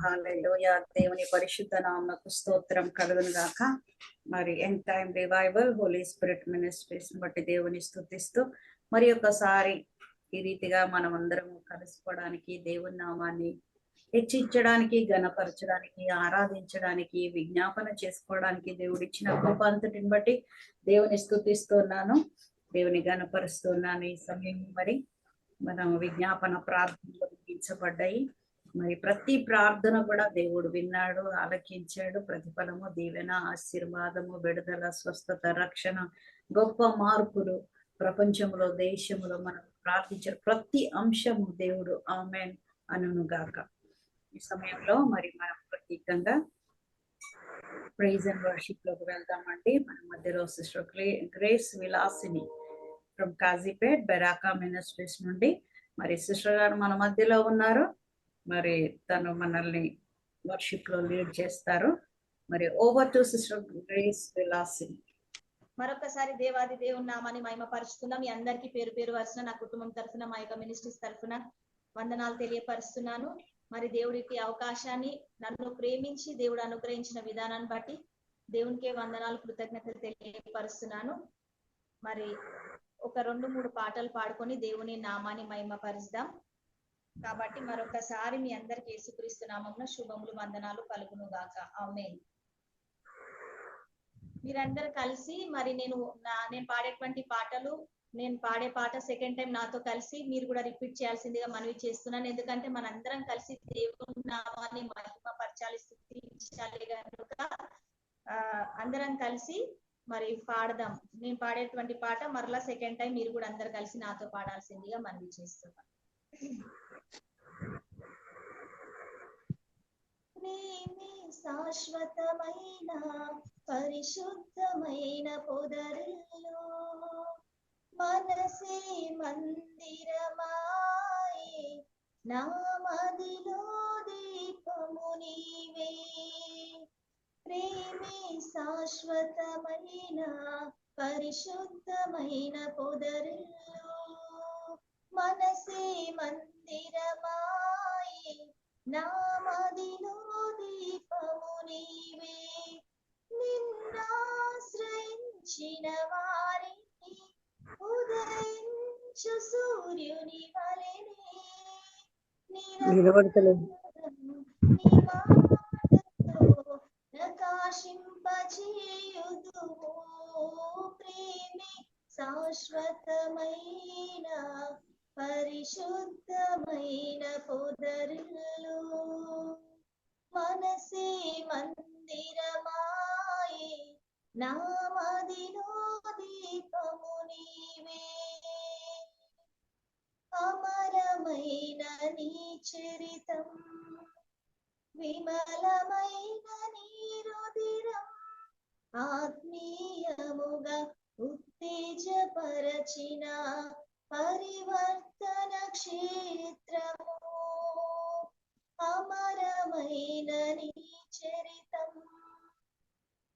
హల్లెలూయా. దేవుని పరిశుద్ధ నామమునకు స్తోత్రం కలుగును గాక. మరి End Time Revival Holy Spirit Ministries బట్టి దేవుని స్తుతిస్తూ మరి ఒకసారి ఈ రీతిగా మనం అందరం కలుసుకోవడానికి, దేవుని నామాన్ని హెచ్చించడానికి, ఘనపరచడానికి, ఆరాధించడానికి, విజ్ఞాపన చేసుకోవడానికి దేవుడిచ్చిన కృపంతటిని బట్టి దేవుని స్తుతిస్తున్నాను, దేవుని ఘనపరుస్తున్నాను. ఈ సమయం మరి మనం విజ్ఞాపన ప్రార్థనలు ముగించబడ్డాయి. మరి ప్రతి ప్రార్థన కూడా దేవుడు విన్నాడు, ఆలకించాడు. ప్రతిఫలము, దీవెన, ఆశీర్వాదము, విడుదల, స్వస్థత, రక్షణ, గొప్ప మార్పులు ప్రపంచంలో, దేశంలో మనం ప్రార్థించారు ప్రతి అంశము దేవుడు ఆమేన్ అనును గాక. ఈ సమయంలో మరి మనం ప్రత్యేకంగా ప్రైజ్ అండ్ వర్షిప్ లోకి వెళ్దామండి. మన మధ్యలో sister Grace Vilasini from Kazipet Beracah ministries నుండి మరి సిస్టర్ గారు మన మధ్యలో ఉన్నారు. మరి తను మనల్ని వర్షిప్ లో లీడ్ చేస్తారు. మరి ఓవర్ టు సిస్టర్ గ్రేస్ విలాసిని. మరొకసారి దేవాది దేవుని నామాన్ని మహిమపరుస్తున్నాం. మీ అందరికీ పేరు పేరు వరుసన నా కుటుంబం తరఫున, మా యొక్క మినిస్ట్రీస్ తరఫున వందనాలు తెలియపరుస్తున్నాను. మరి దేవుడికి అవకాశాన్ని, నన్ను ప్రేమించి దేవుడు అనుగ్రహించిన విధానాన్ని బట్టి దేవునికే వందనాలు, కృతజ్ఞతలు తెలియపరుస్తున్నాను. మరి ఒక 2-3 పాటలు పాడుకొని దేవుని నామాన్ని మహిమపరుస్తాం. కాబట్టి మరొకసారి మీ అందరికి యేసుక్రీస్తు నామమున శుభములు, వందనాలు కలుగును గాక. ఆమేన్. మీరందరూ కలిసి మరి నేను పాడేటువంటి పాటలు, నేను పాడే పాట సెకండ్ టైం నాతో కలిసి మీరు కూడా రిపీట్ చేయాల్సిందిగా మనవి చేస్తున్నాను. ఎందుకంటే మనందరం కలిసి దేవుని నామాన్ని మహిమపరచాలి, స్తుతించాలి కనుక అందరం కలిసి మరి పాడదాం. నేను పాడేటువంటి పాట మరలా సెకండ్ టైం మీరు కూడా అందరు కలిసి నాతో పాడాల్సిందిగా మనవి చేస్తున్నాను. ప్రేమే శాశ్వతమైన పరిశుద్ధమైన పొదరిలో మనసే మందిరమాయే, నా మదిలో దీపము నీవే. ప్రేమే శాశ్వతమైన పరిశుద్ధమైన పొదరిలో మనసే మందిరమాయే, నా మదిలో దీపము నీవే. నిన్నాశ్రయించిన వారిని ఉదయించు సూర్యుని వలెనే నీ మాటతో ప్రకాశింపజేయుదువు. ప్రేమే శాశ్వతమైన పరిశుద్ధమైన పొదరిలో మనసే మందిరమాయే, నా మదిలో దీపము నీవే. అమరమైన నీ చరితం, విమలమైన నీ రుధిరం ఆత్మీయముగా ఉత్తేజపరచిన పరివర్తన క్షేత్రము. అమరమైన నీ చరితం,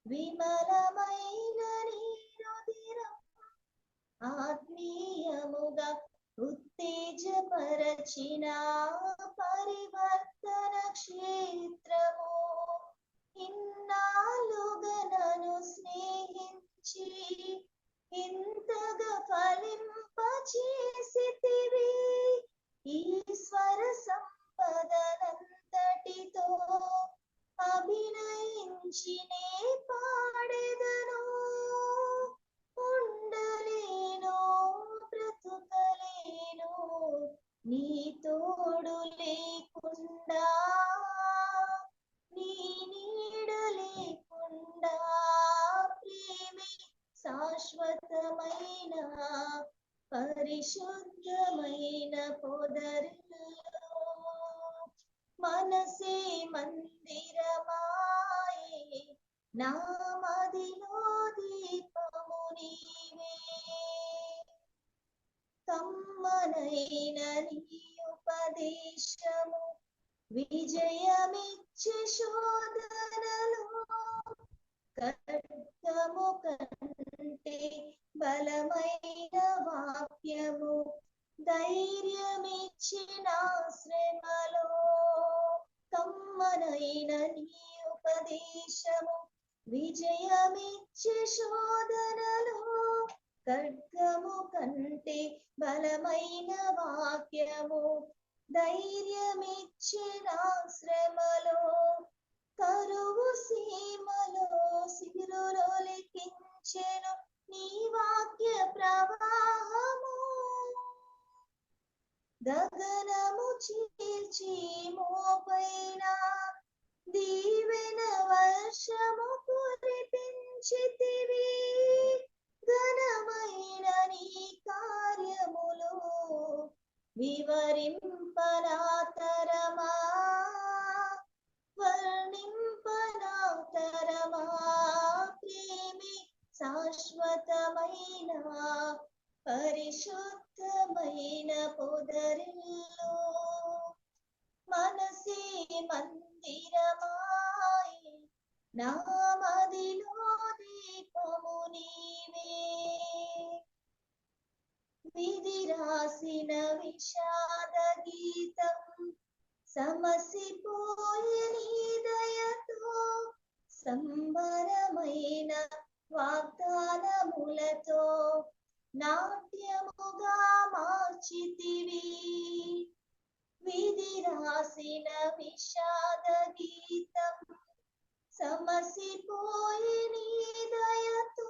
విమలమైన నీ రుధిరం ఆత్మీయముగా ఉత్తేజపరచిన పరివర్తన క్షేత్రము. ఇన్నాళ్ళుగా నన్ను స్నేహించి ఇంతగా ఫలింపచేసితివి. ఈశ్వర సంపదనంతటితో అభినయించినే పాడెదను. ఉండలేను, బ్రతుకలేను నీ తోడు లేకుండా, నీ నీడ లేకుండా. ప్రేమే శాశ్వతమైన పరిశుద్ధమైన పొదరిలో మనసే మందిరమాయే, నా మదిలో దీపము నీవే. కమ్మనైన నీ ఉపదేశము విజయమిచ్చే శోధనలో ఖడ్గము కంటే బలమైన వాక్యము ధైర్యమిచ్చిన శ్రమలో. కమ్మనైన కృపనైన నీ ఉపదేశము విజయమిచ్చే శోధనలో ఖడ్గము కంటే బలమైన వాక్యము ధైర్యమిచ్చే నా శ్రమలో కరువు సీమలో సిరులో లిఖించెను నీ వాక్య ప్రవాహము గగనము చీల్చి మోపైన దీవెన వర్షము కురిపించితివి ఘనమైన నీ కార్యములు వివరింపనాతరమా వర్ణింపనాతరమా ప్రేమి శాశ్వతమైన పరిశుద్ధమైన పొదరిల్లు మనసే మందిరమాయి నా మదిలో దీపము నీవే విధి రాసిన విషాద గీతం సమసిపోయే నీ దయతో సంబరమైన వాగ్దానములతో నాట్యముగా మార్చితివి విధి రాసిన విషాద గీతం సమసిపోయే నీ దయతో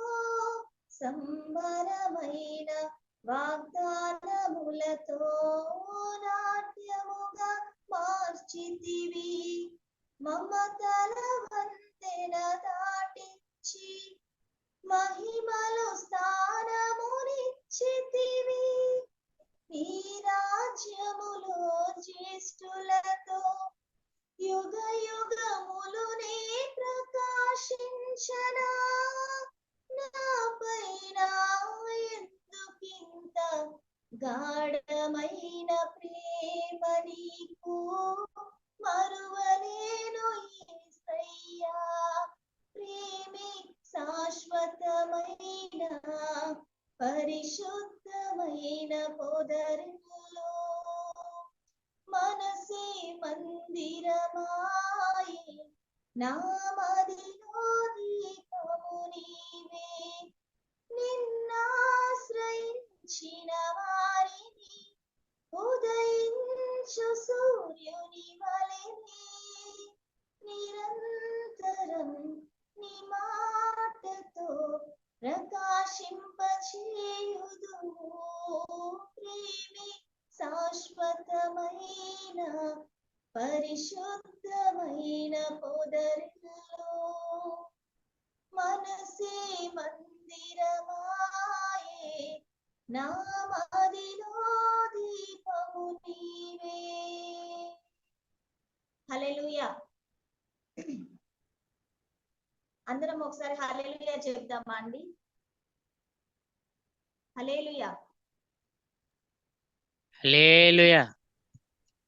సంబరమైన వాగ్దానములతో నాట్యముగా మార్చితివి మమతల వంతెన దాటించి మహిమలో స్థానమునిచ్చితివి నీ రాజ్యములో జ్యేష్ఠులతో యుగ యుగములునే ప్రకాశించనా నాపైన ఎందుకింత గాఢమైన ప్రేమ నీకు మరువలేను యేసయ్యా ప్రేమి శాశ్వతమైన పరిశుద్ధమైన పొదరిలో మనసే మందిరమాయి నా మదిలో దీపము నీవే నిన్నాశ్రయించిన వారిని ఉదయించు సూర్యుని వలెనే నిరంతరం నీ మాటతో ప్రకాశింపచేయుదువు ప్రేమి శాశ్వతమైన పరిశుద్ధమైన పొదరిలో మనసే మందిరమాయే నా మదిలో దీపము నీవే హల్లెలూయా అందరం ఒకసారి హల్లెలూయా చెప్దామా అండి హల్లెలూయా హల్లెలూయా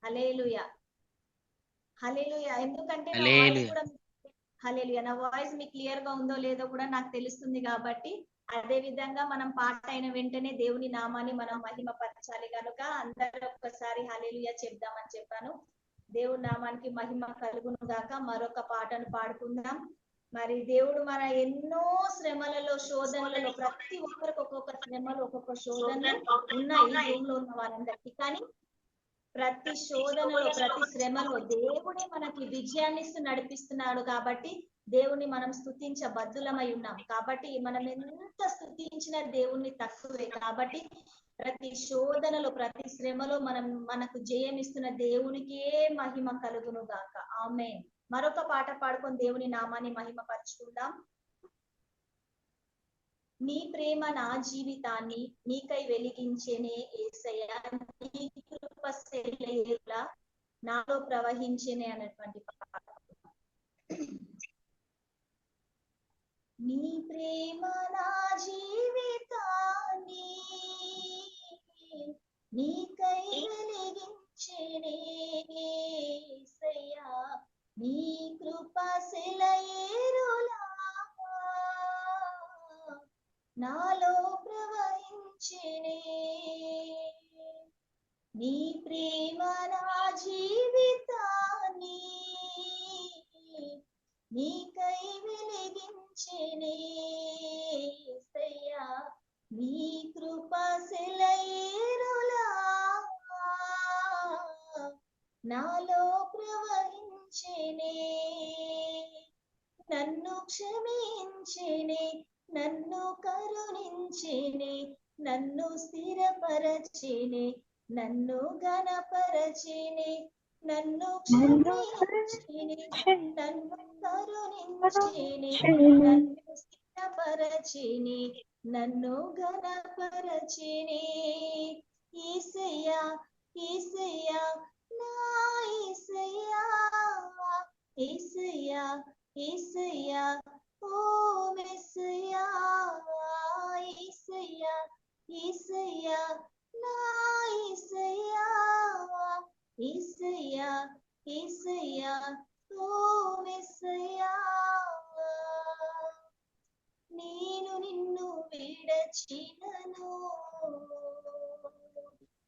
హల్లెలూయా హల్లెలూయా ఎందుకంటే నా వాయిస్ హల్లెలూయా కూడా హల్లెలూయా నా వాయిస్ మీకు క్లియర్ గా ఉందో లేదో కూడా నాకు తెలుస్తుంది కాబట్టి అదే విధంగా మనం పాట అయిన వెంటనే దేవుని నామాన్ని మనం మహిమపరచాలి కనుక అందరూ ఒక్కసారి హల్లెలూయా చెప్దామని చెప్పాను దేవుని నామానికి మహిమ కలుగును గాక మరొక పాటను పాడుకుందాం మరి దేవుడు మన ఎన్నో శ్రమలలో శోధనలలో ప్రతి ఒక్కరికి ఒక్కొక్క శ్రమలు ఒక్కొక్క శోధనలు ఉన్నాయి ఈ భూమిలో ఉన్న వారందరికీ కానీ ప్రతి శోధనలో ప్రతి శ్రమలో దేవుడే మనకి విజయాన్ని ఇస్తూ నడిపిస్తున్నాడు కాబట్టి దేవుని మనం స్తుతించ బద్దులమై ఉన్నాం కాబట్టి మనం ఎంత స్తుతించిన దేవుణ్ణి తక్కువే కాబట్టి ప్రతి శోధనలో ప్రతి శ్రమలో మనకు జయం ఇస్తున్న దేవునికే మహిమ కలుగును గాక ఆమేన్ మరొక పాట పాడుకొని దేవుని నామాన్ని మహిమ పరుచుకుందాం నీ ప్రేమ నా జీవితాన్ని నీకై వెలిగించేనే యేసయ్యా నీ కృప సెలయేరులా నాలో ప్రవహించేనే అన్నటువంటి పాట నీ ప్రేమ నా జీవితాన్ని నీకై వెలిగించేనే యేసయ్యా నీ కృప సెలయేరులా నాలో ప్రవహించేనే నీ ప్రేమ నా జీవితాన్ని కరుణించెనే, నన్ను క్షమించెనే, నన్ను కరుణించెనే, నన్ను స్థిరపరచెనే, నన్ను ఘనపరచెనే, నన్ను క్షమించెనే, నన్ను కరుణించెనే, నన్ను స్థిరపరచెనే, నన్ను ఘనపరచెనే. యేసయ్యా యేసయ్యా నా యేసయ్యా, యేసయ్యా యేసయ్యా ఓ మెస్సయ్యా, యేసయ్యా యేసయ్యా నా యేసయ్యా, యేసయ్యా యేసయ్యా ఓ మెస్సయ్యా. నేను నిన్ను విడచినను,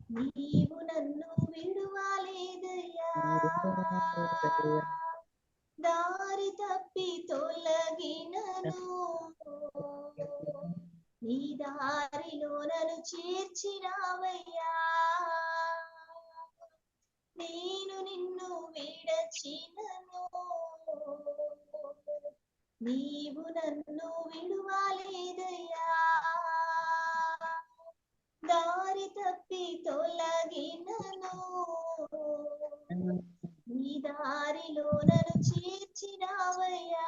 నీవు నన్ను విడువలేదయ్యా, దారి తప్పి తొలగినను, నీ దారిలో నన్ను చేర్చినావయ్యా. నేను నిన్ను విడచినను, నీవు నన్ను విడువలేదయ్యా, దారి తప్పి తొలగినను, నీ దారిలో నన్ను చేర్చినావయ్యా.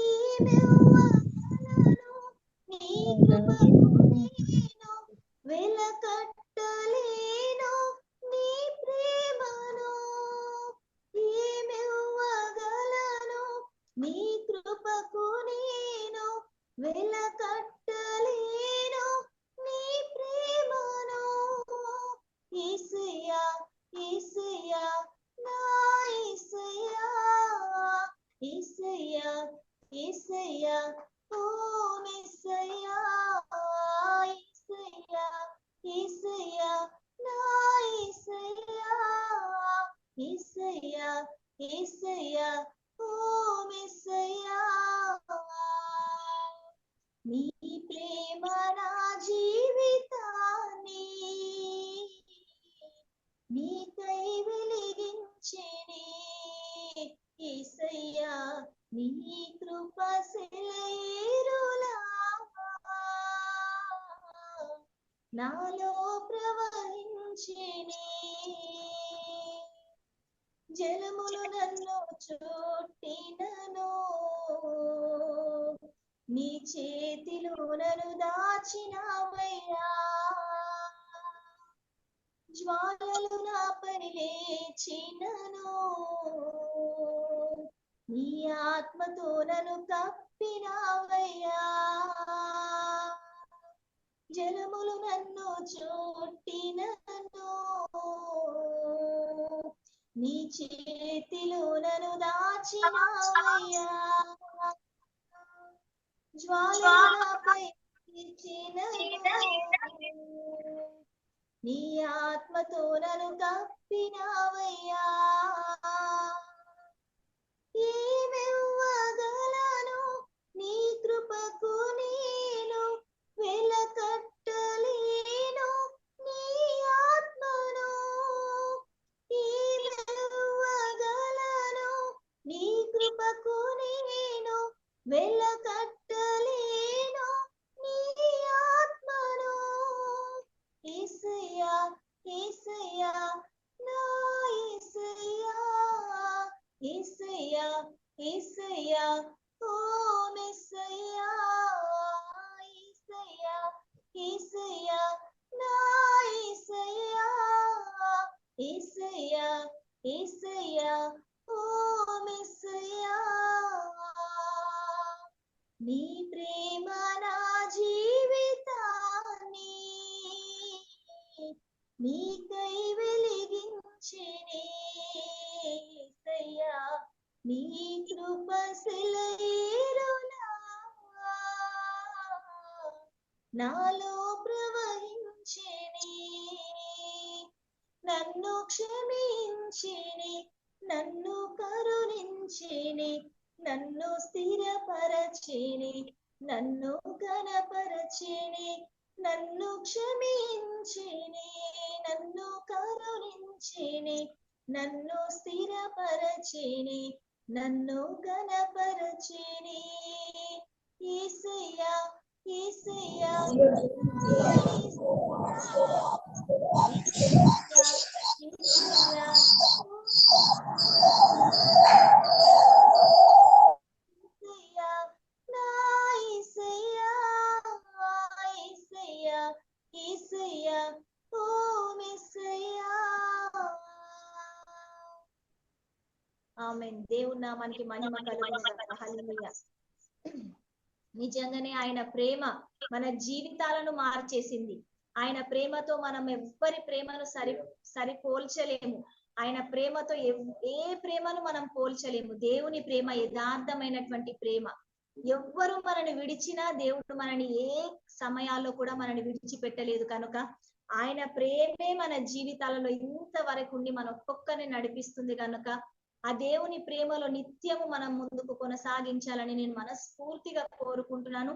ఏమివ్వగలను నీ కృపకు నేను, వెలకట్టలేను నీ ప్రేమను. ఏమివ్వగలను నీ కృపకు నేను, వెలకట్టలేను నీ ప్రేమను. యేసయ్యా యేసయ్యా నా యేసయ్యా, యేసయ్యా యేసయ్యా ఓ మెస్సయ్యా, యేసయ్యా యేసయ్యా నా యేసయ్యా, యేసయ్యా యేసయ్యా ఓ మెస్సయ్యా. నీ ప్రేమ నా జీవితాన్ని నీకై వెలిగించెనే, యేసయ్యా నీ కృప సెలయేరులా నాలో ప్రవహించెనే. జలములు నన్ను చుట్టినను, నీ చేతిలో నన్ను దాచినావయ్యా. జ్వాలలు నాపై లేచినను, నీ ఆత్మతో నన్ను కప్పినావయ్యా. జలములు నన్ను చుట్టినను, నీ చేతిలో నన్ను దాచినావయ్యా. జ్వాలలు నాపై లేచినను, నీ ఆత్మతో నన్ను కప్పినావయ్యా. ఏమివ్వగలను నీ కృపకు నేను, వెలకట్టలేను నీ ఆత్మను. ఏమివ్వగలను నీ కృపకు నేను, వెలకట్టలేను నీ ఆత్మను. యేసయ్యా యేసయ్యా నా యేసయ్యా, యేసయ్యా యేసయ్యా ఓ మెస్సయ్యా, యేసయ్యా యేసయ్యా నా యేసయ్యా, యేసయ్యా యేసయ్యా ఓ మెస్సయ్యా. నీ ప్రేమ నా జీవితాన్ని నీకై వెలిగించెనే, యేసయ్యా నీ కృప సెలయేరులా నాలో ప్రవహించెనే. నన్ను క్షమించెనే, నన్ను కరుణించెనే, నన్ను స్థిరపరచెనే, నన్ను ఘనపరచెనే, నన్ను క్షమించెనే, నన్ను కరుణించెనే, నన్ను స్థిరపరచిని, నన్ను ఘనపరచిని. యేసయ్యా యేసయ్యా ఆమేన్. దేవుని నామానికి మహిమ కలుగును గాక. హల్లెలూయా. నిజంగానే ఆయన ప్రేమ మన జీవితాలను మార్చేసింది. ఆయన ప్రేమతో మనం ఎవ్వరి ప్రేమను సరిపోల్చలేము. ఆయన ప్రేమతో ఏ ప్రేమను మనం పోల్చలేము. దేవుని ప్రేమ యథార్థమైనటువంటి ప్రేమ. ఎవ్వరు మనని విడిచినా దేవుడు మనని ఏ సమయాల్లో కూడా మనని విడిచిపెట్టలేదు కనుక ఆయన ప్రేమే మన జీవితాలలో ఇంతవరకు ఉండి మన ఒక్కొక్కరిని నడిపిస్తుంది కనుక ఆ దేవుని ప్రేమలో నిత్యము మనం ముందుకు కొనసాగించాలని నేను మనస్ఫూర్తిగా కోరుకుంటున్నాను.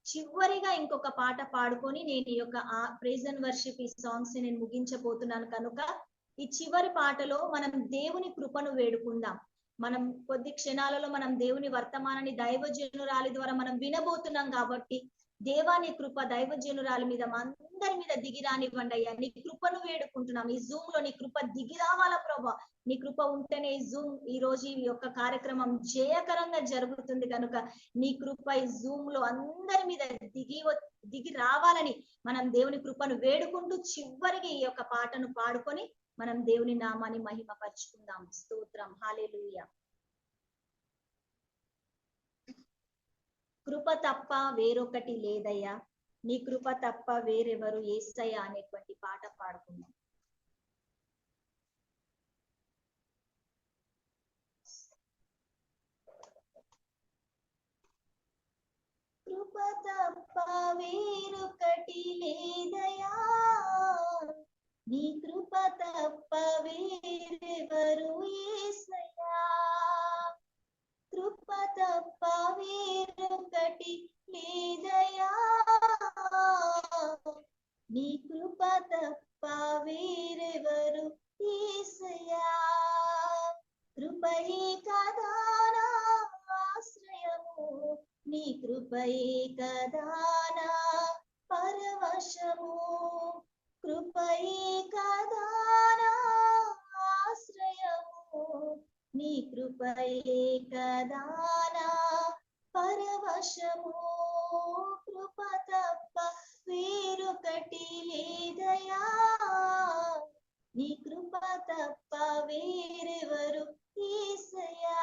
చివరిగా ఇంకొక పాట పాడుకొని నేను ఈ యొక్క ప్రైజ్ అండ్ వర్షిప్ ఈ సాంగ్స్ నేను ముగించబోతున్నాను కనుక ఈ చివరి పాటలో మనం దేవుని కృపను వేడుకుందాం. మనం కొద్ది క్షణాలలో మనం దేవుని వర్తమానాన్ని దైవజనురాలి ద్వారా మనం వినబోతున్నాం కాబట్టి దేవాని కృప దైవజనురాలి మీద అందరి మీద దిగి రానివ్వండి అయ్యా. నీ కృపను వేడుకుంటున్నాం. ఈ జూమ్ లో నీ కృప దిగి రావాలా ప్రభా. నీ కృప ఉంటేనే ఈ జూమ్ ఈ రోజు ఈ యొక్క కార్యక్రమం జయకరంగా జరుగుతుంది కనుక నీ కృప ఈ జూమ్ లో అందరి మీద దిగి రావాలని మనం దేవుని కృపను వేడుకుంటూ చివరికి ఈ యొక్క పాటను పాడుకొని మనం దేవుని నామాన్ని మహిమపరుచుకుందాం. స్తోత్రం. హల్లెలూయా. కృప తప్ప వేరొకటి లేదయ్యా, నీ కృప తప్ప వేరెవరు యేసయ్యా అనేటువంటి పాట పాడుకుందాం. కృప తప్ప వేరొకటి లేదయ్యా, నీ కృప తప్ప వేరెవరు యేసయ్యా. కృప తప్ప వేరొకటి లేదయ్యా, నీ కృప తప్ప వేరెవరు యేసయ్యా. కృపయే కదా నా ఆశ్రయము, నీ కృపయే కదా నా పరవశము. కృపయే కదా నా ఆశ్రయము, నీ కృపయే కదా నా పరవశము. కృప తప్ప వేరొకటి లేదయ్యా, నీ కృప తప్ప వేరెవరు యేసయ్యా.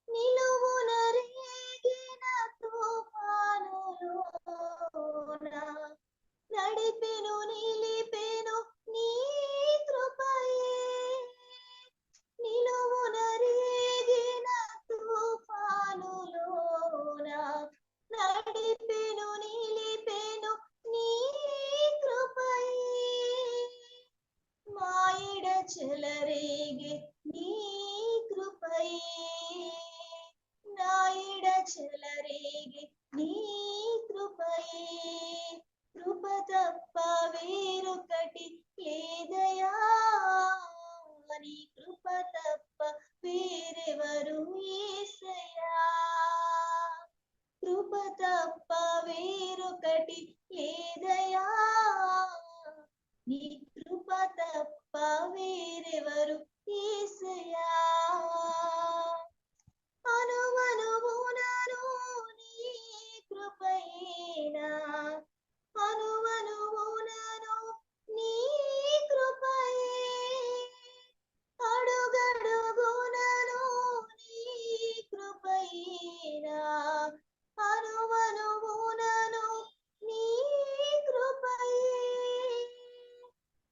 నిలువున రేగిన తుఫానులోన నడిపెను నిలిపెను నీ కృపయే. నిలువున రేగిన తుఫానులోన నడిపెను నిలిపెను నీ కృపయే. మాయడ చెలరేగి నీ కృపయే, నాయడ చెలరేగి నీ కృపయే. కృప తప్ప వేరొకటి లేదయ్యా, నీ కృప తప్ప వేరెవరు యేసయ్యా. కృప తప్ప వేరొకటి లేదయ్యా, నీ కృప తప్ప వేరెవరు యేసయ్యా. అనువనువునను నీ కృపయేనా, అనువనువునను నీ కృపయే. అడుగడుగునను నీ కృపయేనా, అనువనువునను నీ కృపయే.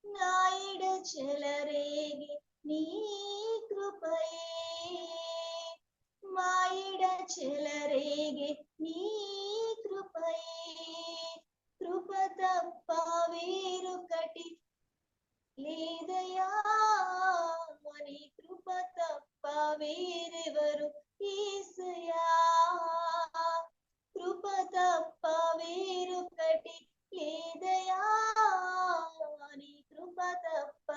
నాయడ చెలరేగి నీ కృపయే, మాయడ చెలరేగి నీ కృపయే. కృప తప్ప వేరొకటి లేదయ్యా, నీ కృప తప్ప వేరెవరు యేసయ్యా. కృప తప్ప వేరొకటి లేదయ్యా, నీ కృప తప్ప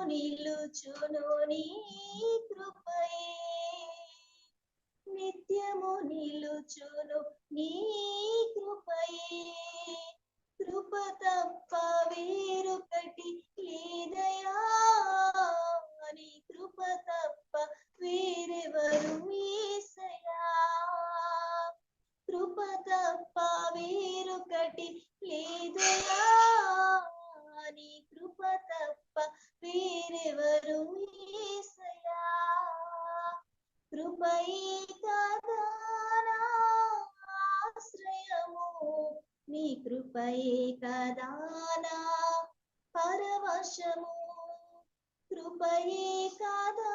నిలుచును నీ కృపయే, నిత్యము నిలుచును నీ కృపయే, కృప తప్ప వేరొకటి లేదయా, నీ కృప తప్ప వేరెవరు యేసయ్యా, కృప తప్ప వేరొకటి లేదయా, నీ కృప తప్ప వేరెవరు యేసయ్యా, కృపయే కదా నా ఆశ్రయము, నీ కృపయే కదా నా పరవశము, కృపయే కదా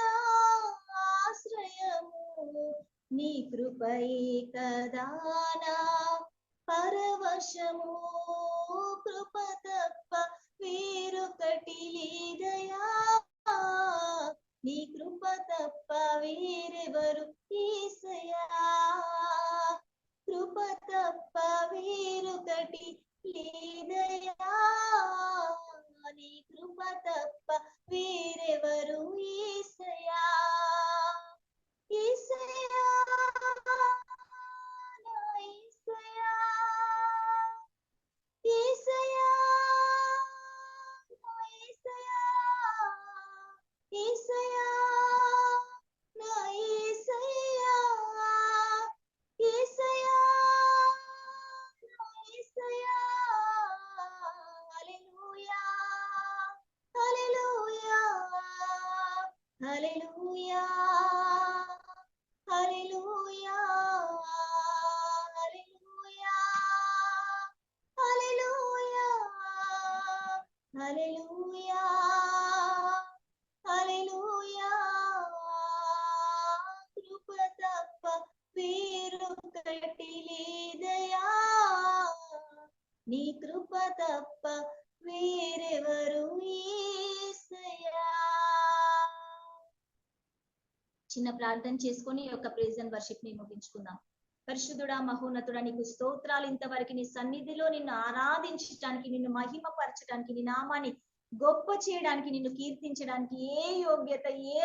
నా ఆశ్రయము, నీ కృపయే కదా నా పరవశము, కృప తప్ప వేరొకటి లేదయా, నీ కృప తప్ప వేరెవరు యేసయ్యా, కృప తప్ప వేరొకటి లేదయా, నీ కృప తప్ప వేరెవరు యేసయ్యా, యేసయ్యా నా యేసయ్యా, యేసయ్యా నా యేసయ్యా, యేసయ్యా నా యేసయ్యా, యేసయ్యా నా యేసయ్యా, హల్లెలూయా హల్లెలూయా హల్లెలూయా హల్లెలూయా హల్లెలూయా హల్లెలూయా హల్లెలూయా హల్లెలూయా, కృప తప్ప వేరొకటి లేదయా, నీ కృప తప్ప వేరెవరు యేసయ్యా. చిన్న ప్రార్థన చేసుకొని ఈ యొక్క ప్రైజ్ అండ్ వర్షిప్ ని ముగించుకుందాం. పరిశుద్ధుడా మహోన్నతుడా నీకు స్తోత్రాలు, ఇంతవరకు నీ సన్నిధిలో నిన్ను ఆరాధించడానికి, నిన్ను మహిమపరచడానికి, నీ నామాన్ని గొప్ప చేయడానికి, నిన్ను కీర్తించడానికి ఏ యోగ్యత ఏ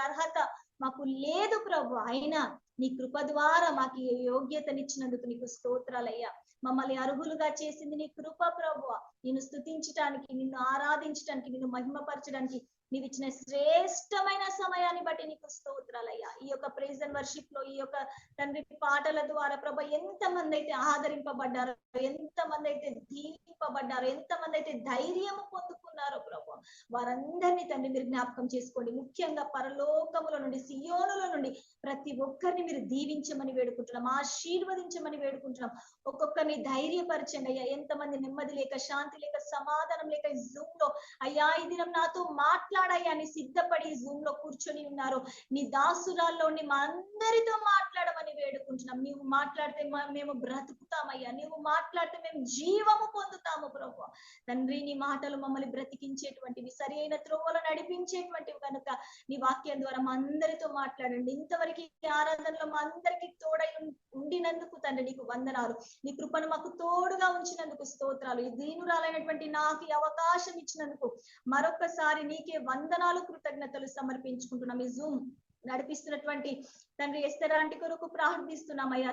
అర్హత మాకు లేదు ప్రభు, అయినా నీ కృప ద్వారా మాకు ఈ యోగ్యతనిచ్చినందుకు నీకు స్తోత్రాలయ్యా. మమ్మల్ని అర్హులుగా చేసింది నీ కృప ప్రభు, నిన్ను స్తుతించడానికి, నిన్ను ఆరాధించడానికి, నిన్ను మహిమపరచడానికి నీవు ఇచ్చిన శ్రేష్టమైన సమయాన్ని బట్టి నీకు స్తోత్రాలయ్యా. ఈ యొక్క ప్రైజ్ అండ్ వర్షిప్ లో, ఈ యొక్క తండ్రి పాటల ద్వారా ప్రభు ఎంతమంది అయితే ఆదరింపబడ్డారో, ఎంతమంది అయితే దీవింపబడ్డారో, ఎంతమంది అయితే ధైర్యము పొందుకున్నారో ప్రభు, వారందరినీ తండ్రి మీరు జ్ఞాపకం చేసుకోండి. ముఖ్యంగా పరలోకముల నుండి, సియోనుల నుండి ప్రతి ఒక్కరిని మీరు దీవించమని వేడుకుంటున్నాం, ఆశీర్వదించమని వేడుకుంటున్నాం. ఒక్కొక్కరిని ధైర్యపరచండి అయ్యా. ఎంతమంది నెమ్మది లేక, శాంతి లేక, సమాధానం లేక ఈ జూమ్ లో అయ్యా ఈ దినం నాతో మాట్లాడయ్యా అని సిద్ధపడి జూమ్ లో కూర్చొని ఉన్నారు, నీ దాసురాల్లో ఉండి మా అందరితో మాట్లాడమని వేడుకుంటున్నాం. నీవు మాట్లాడితే మేము బ్రతుకుతామయ్యా, నీవు మాట్లాడితే మేము జీవము పొందుతాము ప్రభు. తండ్రి నీ మాటలు మమ్మల్ని బ్రతికించేటువంటివి, సరి అయిన త్రోవలో నడిపించేటువంటివి కనుక నీ వాక్యం ద్వారా మా అందరితో మాట్లాడండి. ఇంతవరకు ఆరాధనలో మా అందరికి తోడై ఉండినందుకు తండ్రి నీకు వందనాలు. నీ కృపను మాకు తోడుగా ఉంచినందుకు స్తోత్రాలు. ఈ దీనురాలైనటువంటి నాకు ఈ అవకాశం ఇచ్చినందుకు మరొకసారి నీకే వందనాలు, కృతజ్ఞతలు సమర్పించుకుంటున్నాం. ఈ జూమ్ నడిపిస్తున్నటువంటి తండ్రి ఎస్తర్ ఆంటీ కొరకు ప్రార్థిస్తున్నామయ్యా.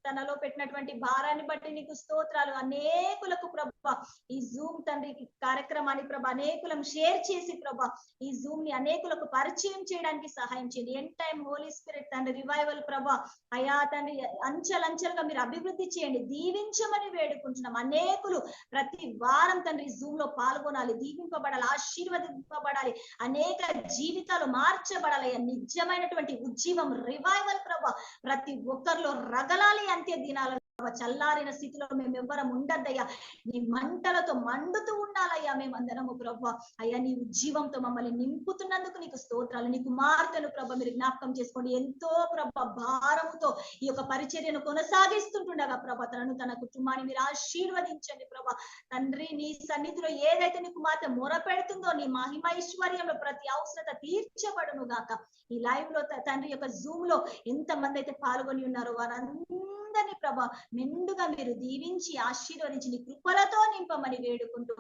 తనలో పెట్టినటువంటి భారాన్ని బట్టి నీకు స్తోత్రాలు. అనేకులకు ప్రభా ఈ జూమ్ తండ్రి కార్యక్రమాన్ని ప్రభా అనేకులం షేర్ చేసి ప్రభా ఈ జూమ్ ని అనేకులకు పరిచయం చేయడానికి సహాయం చేయండి. ఎండ్ టైం హోలీ స్పిరిట్ తండ్రి రివైవల్ ప్రభా అయా తండ్రి అంచెలంచెలుగా మీరు అభివృద్ధి చేయండి, దీవించమని వేడుకుంటున్నాం. అనేకులు ప్రతి వారం తండ్రి జూమ్ లో పాల్గొనాలి, దీవింపబడాలి, ఆశీర్వదింపబడాలి, అనేక జీవితాలు మార్చబడాలి. నిజమైనటువంటి ఉజ్జీవం రివైవల్ ప్రభా ప్రతి ఒక్కరిలో రగలాలి. అంత్య దినాల చల్లారిన స్థితిలో మేము ఎవ్వరం ఉండద్దయ్యా, నీ మంటలతో మండుతూ ఉండాలయ్యా మేమందరము ప్రభా. అయ్యా నీ ఉజ్జీవంతో మమ్మల్ని నింపుతున్నందుకు నీకు స్తోత్రాలు. నీ కుమార్తెను ప్రభ మీరు జ్ఞాపకం చేసుకోండి, ఎంతో ప్రభ భారముతో ఈ యొక్క పరిచర్యను కొనసాగిస్తుంటుండగా ప్రభ తనను తన కుటుంబాన్ని మీరు ఆశీర్వదించండి ప్రభ. తండ్రి నీ సన్నిధిలో ఏదైతే నీ కుమార్తె మొరపెడుతుందో నీ మహిమైశ్వర్యంలో ప్రతి అవసరత తీర్చబడును గాక. ఈ లైవ్ లో తండ్రి యొక్క జూమ్ లో ఎంతమంది అయితే పాల్గొని ఉన్నారో వారందరినీ ప్రభ మెండుగా మీరు దీవించి ఆశీర్వదించి నీ కృపలతో నింపమని వేడుకుంటూ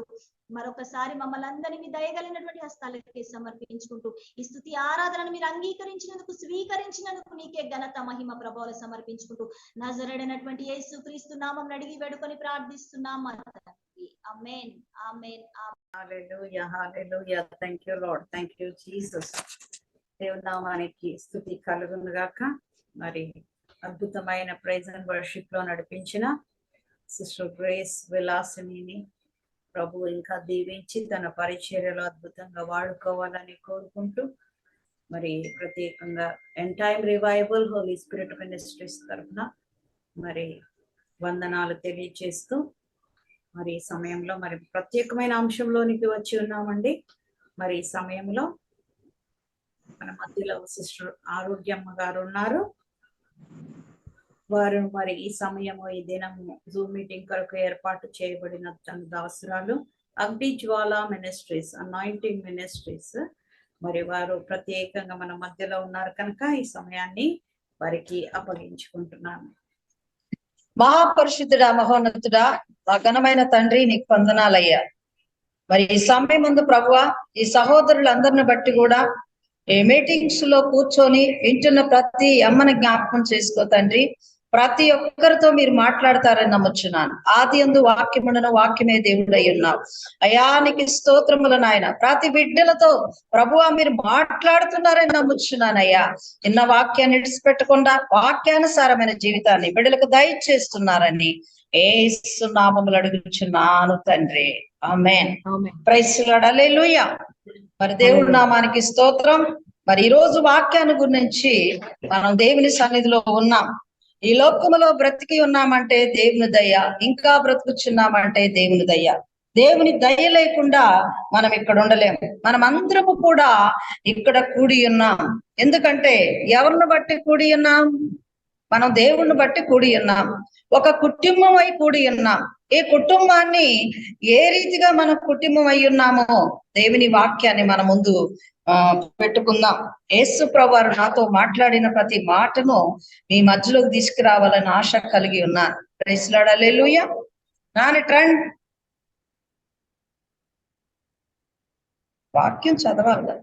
మరొకసారి మమ్మల్ని అందరినీ మీ దయగలిగినటువంటి హస్తాలకి సమర్పించుకుంటూ ఈ స్తుతి ఆరాధనను మీరు అంగీకరించినందుకు స్వీకరించినందుకు నీకే ఘనత మహిమ ప్రభావాలు సమర్పించుకుంటూ నజరేడైనటువంటి యేసుక్రీస్తు నామం అడిగి వేడుకొని ప్రార్థిస్తున్నాం amen amen. Hallelujah hallelujah. Thank you Lord, thank you Jesus. దేవుని నామానికి స్తుతి కలుగును గాక. మరి అద్భుతమైన ప్రైజ్ అండ్ వర్షిప్ లో నడిపించిన సిస్టర్ గ్రేస్ విలాసిని ప్రభు ఇంకా దీవించి తన పరిచర్యలో అద్భుతంగా వాడుకోవాలని కోరుకుంటూ మరి ప్రత్యేకంగా ఎంటైమ్ రివైవల్ హోలీ స్పిరిట్ మినిస్ట్రీస్ తరఫున మరి వందనాలు తెలియజేస్తూ మరి ఈ సమయంలో మరి ప్రత్యేకమైన అంశంలోనికి వచ్చి ఉన్నామండి. మరి ఈ సమయంలో మన మధ్యలో సిస్టర్ ఆరోగ్యమ్మ గారు ఉన్నారు. వారు మరి ఈ సమయము ఈ దినము జూమ్ మీటింగ్ కొరకు ఏర్పాటు చేయబడిన తన దాసురాలు అగ్ని జ్వాల మినిస్ట్రీస్, అనాయింటింగ్ మినిస్ట్రీస్, మరి వారు ప్రత్యేకంగా మన మధ్యలో ఉన్నారు కనుక ఈ సమయాన్ని వారికి అప్పగించుకుంటున్నాను. మహాపరిశుద్ధుడా, మహోన్నతుడా, ఆ ఘనమైన తండ్రి నీకు వందనాలయ్యా. మరి ఈ సమయం ముందు ప్రభువా, ఈ సహోదరులందరిని బట్టి కూడా ఈ మీటింగ్స్ లో కూర్చొని వింటున్న ప్రతి అమ్మని జ్ఞాపకం చేసుకో తండ్రి. ప్రతి ఒక్కరితో మీరు మాట్లాడతారని నమ్ముచున్నాను. ఆది యందు వాక్యముండెను, వాక్యమే దేవుడై ఉన్నావు. అయానికి స్తోత్రములు నాయన. ప్రతి బిడ్డలతో ప్రభువా మీరు మాట్లాడుతున్నారని నమ్ముచున్నానయ్యా. నిన్న వాక్యాన్ని విడిచిపెట్టకుండా వాక్యానుసారమైన జీవితాన్ని బిడ్డలకు దయచేస్తున్నారని యేసు నామములు అడుగుచున్నాను తండ్రి. Amen. Praise the Lord. Hallelujah. మరి దేవుడి నామానికి స్తోత్రం. మరి ఈ రోజు వాక్యాన్ని గురించి మనం దేవుని సన్నిధిలో ఉన్నాం. ఈ లోకములో బ్రతికి ఉన్నామంటే దేవుని దయ, ఇంకా బ్రతుకుచున్నామంటే దేవుని దయ. దేవుని దయ లేకుండా మనం ఇక్కడ ఉండలేము. మనం అందరము కూడా ఇక్కడ కూడి ఉన్నాం. ఎందుకంటే ఎవరిని బట్టి కూడి ఉన్నాం? మనం దేవుణ్ణి బట్టి కూడి ఉన్నాం. ఒక కుటుంబం అయి కూడి ఉన్నాం. ఈ కుటుంబాన్ని ఏ రీతిగా మనం కుటుంబం అయి ఉన్నామో దేవుని వాక్యాన్ని మన ముందు పెట్టుకుందాం. యేసు ప్రభువారు నాతో మాట్లాడిన ప్రతి మాటను మీ మధ్యలోకి తీసుకురావాలని ఆశ కలిగి ఉన్నాను. Praise the Lord. హల్లెలూయా. నాని ట్రెండ్ వాక్యం చదవాలి కదా.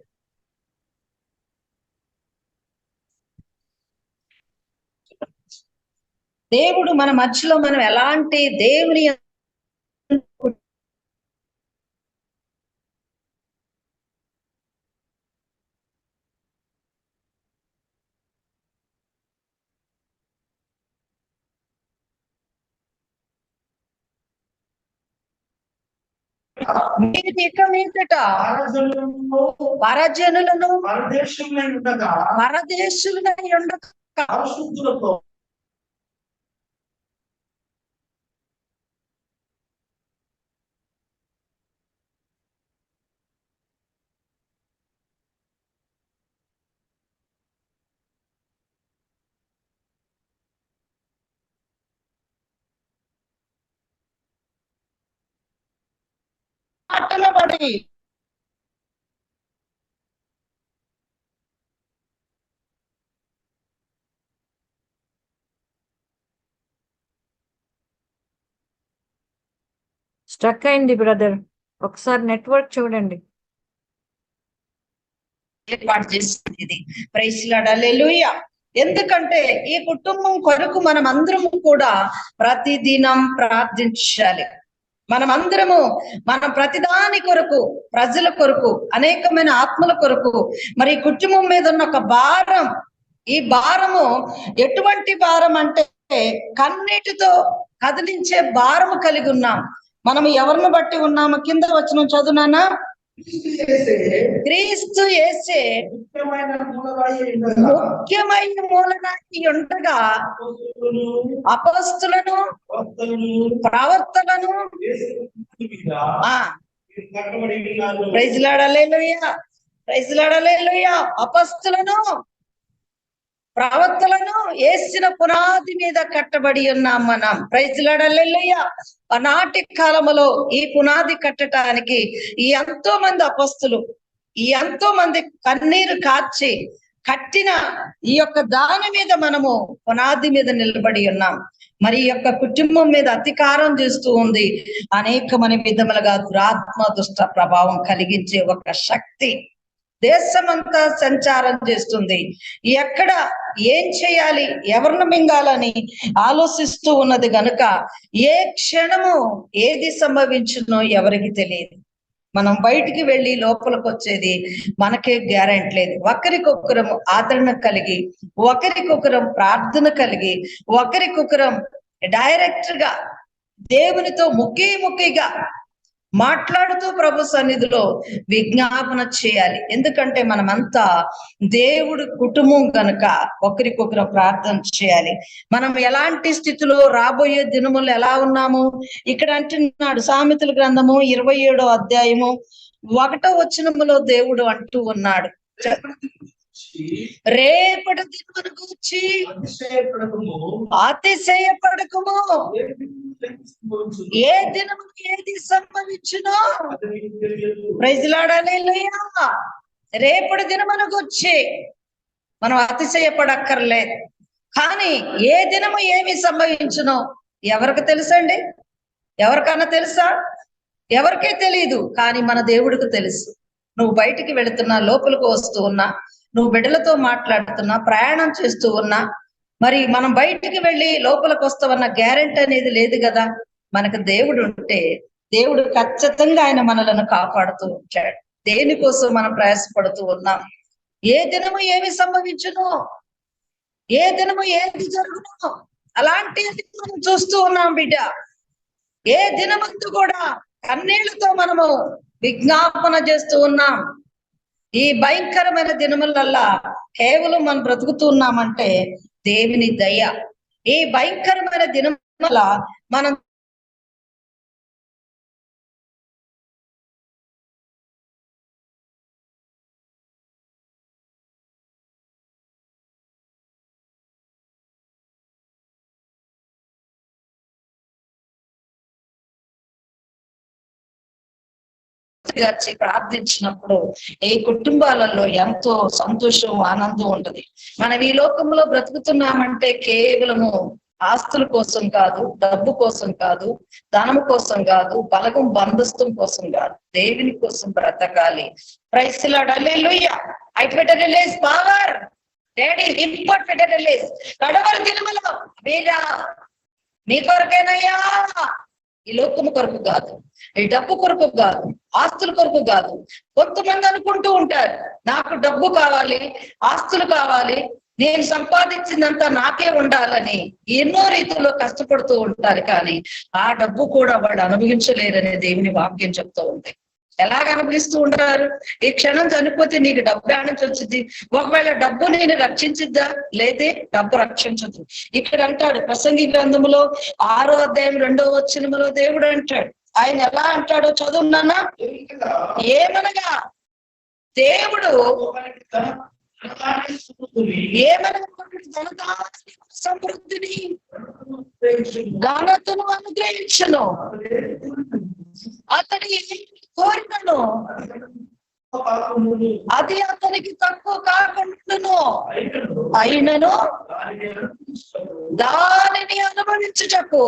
దేవుడు మన మధ్యలో మనం ఎలాంటి దేవుని ఇక మీదట పరజనులను పరదేశులై ఉండగా పట్టణబడి స్ట్రక్ అయింది బ్రదర్, ఒకసారి నెట్వర్క్ చూడండి. ఏర్పాటు చేస్తుంది ఇది. Praise the Lord. హల్లెలూయా. ఎందుకంటే ఈ కుటుంబం కొరకు మనం అందరము కూడా ప్రతిదినం ప్రార్థించాలి. మనమందరము మనం ప్రతిదాని కొరకు, ప్రజల కొరకు, అనేకమైన ఆత్మల కొరకు, మరి కుటుంబం మీద ఉన్న ఒక భారం. ఈ భారము ఎటువంటి భారం అంటే కన్నీటితో కదిలించే భారము కలిగి ఉన్నాం. మనం ఎవరిని బట్టి ఉన్నాము? కింద వచనం చదువునానా? క్రీస్తు యేసే ముఖ్యమైన మూలరాయి ఉండగా అపొస్తలులను ప్రవక్తలను praise the Lord. Hallelujah. Praise the Lord. Hallelujah. అపొస్తలులను ప్రవక్తలను యేసిన పునాది మీద కట్టబడి ఉన్నాం మనం. Praise the Lord. హల్లెలూయా. ఆనాటి కాలములో ఈ పునాది కట్టడానికి ఎంతో మంది అపొస్తలు, ఎంతో మంది కన్నీరు కార్చి కట్టిన ఈ యొక్క దాని మీద మనము పునాది మీద నిలబడి ఉన్నాం. మరి ఈ యొక్క కుటుంబం మీద అధికారం చేస్తూ ఉంది. అనేకమైన విధములుగా దురాత్మ దుష్ట ప్రభావం కలిగించే ఒక శక్తి దేశమంతా సంచారం చేస్తుంది. ఎక్కడ ఏం చేయాలి, ఎవరిని మింగాలని ఆలోచిస్తూ ఉన్నది గనుక ఏ క్షణము ఏది సంభవించునో ఎవరికి తెలియదు. మనం బయటికి వెళ్ళి లోపలికి వచ్చేది మనకే గ్యారెంటీ లేదు. ఒకరికొకరం ఆదరణ కలిగి, ఒకరికొకరం ప్రార్థన కలిగి, ఒకరికొకరం డైరెక్ట్ గా దేవునితో ముఖిగా మాట్లాడుతూ ప్రభు సన్నిధిలో విజ్ఞాపన చేయాలి. ఎందుకంటే మనమంతా దేవుడి కుటుంబం కనుక ఒకరికొకరు ప్రార్థన చేయాలి. మనం ఎలాంటి స్థితిలో రాబోయే దినములు ఎలా ఉన్నాము ఇక్కడ అంటున్నాడు. సామెతల గ్రంథము 27వ అధ్యాయము 1వ వచనములో దేవుడు అంటూ ఉన్నాడు, రేపటి దినమును గూర్చి అతిశయపడకుము, ఏ దినము ఏది సంభవించునో. ప్రైజ్ లార్డ్, హల్లెలూయా. రేపటి దినమును గూర్చి మనం అతిశయపడక్కర్లేదు. కానీ ఏ దినము ఏమి సంభవించునో ఎవరికి తెలుసండి? ఎవరికన్నా తెలుసా? ఎవరికీ తెలియదు. కానీ మన దేవుడికి తెలుసు. నువ్వు బయటికి వెళుతున్నా, లోపలికి వస్తూ ఉన్నా, నువ్వు బిడ్డలతో మాట్లాడుతున్నా, ప్రయాణం చేస్తూ ఉన్నా, మరి మనం బయటికి వెళ్ళి లోపలికి వస్తామన్న గ్యారెంటీ అనేది లేదు కదా. మనకు దేవుడు ఉంటే దేవుడు ఖచ్చితంగా ఆయన మనలను కాపాడుతూ ఉంటాడు. దేనికోసం మనం ప్రయాసపడుతూ ఉన్నాం. ఏ దినము ఏమి సంభవించునో, ఏ దినము ఏది జరుగునో అలాంటి మనం చూస్తూ ఉన్నాం బిడ్డ. ఏ దినమందు కూడా కన్నీళ్లతో మనము విజ్ఞాపన చేస్తూ ఉన్నాం. ఈ భయంకరమైన దినములల్లా కేవలం మనం బ్రతుకుతూ ఉన్నామంటే దేవుని దయ. ఈ భయంకరమైన దినముల మనం వచ్చి ప్రార్థించినప్పుడు ఈ కుటుంబాలలో ఎంతో సంతోషం, ఆనందం ఉంటది. మనం ఈ లోకంలో బ్రతుకుతున్నామంటే కేవలము ఆస్తుల కోసం కాదు, డబ్బు కోసం కాదు, ధనము కోసం కాదు, బలగం బంధుత్వం కోసం కాదు, దేవుని కోసం బ్రతకాలి. Praise the Lord, hallelujah. I better release power daddy impart better release. కడవరి దినములో వీరా నీ కొరకేనయ్యా. ఈ లోకము కొరకు కాదు, ఈ డబ్బు కొరకు కాదు, ఆస్తుల కొరకు కాదు. కొంతమంది అనుకుంటూ ఉంటారు, నాకు డబ్బు కావాలి, ఆస్తులు కావాలి, నేను సంపాదించిందంతా నాకే ఉండాలని ఎన్నో రీతుల్లో కష్టపడుతూ ఉంటారు. కానీ ఆ డబ్బు కూడా వాళ్ళు అనుభవించలేరనే దేవుని వాక్యం చెప్తూ ఉంది. ఎలాగ అనుభవిస్తూ ఉంటారు? ఈ క్షణం చనిపోతే నీకు డబ్బు నుంచి వచ్చింది. ఒకవేళ డబ్బు నేను రక్షించిద్దా? లేదే, డబ్బు రక్షించదు. ఇక్కడ అంటాడు ప్రసంగి గ్రంథములో 6వ అధ్యాయం 2వ వచనములో దేవుడు అంటాడు. ఆయన ఎలా అంటాడో చదువున్నానా? ఏమనగా దేవుడు సమృద్ధిని ఘనతను అనుగ్రహించను, అతడి కోరికను అది అతనికి తక్కువ కాకుండాను అయినను దానిని అనుభవించుటకు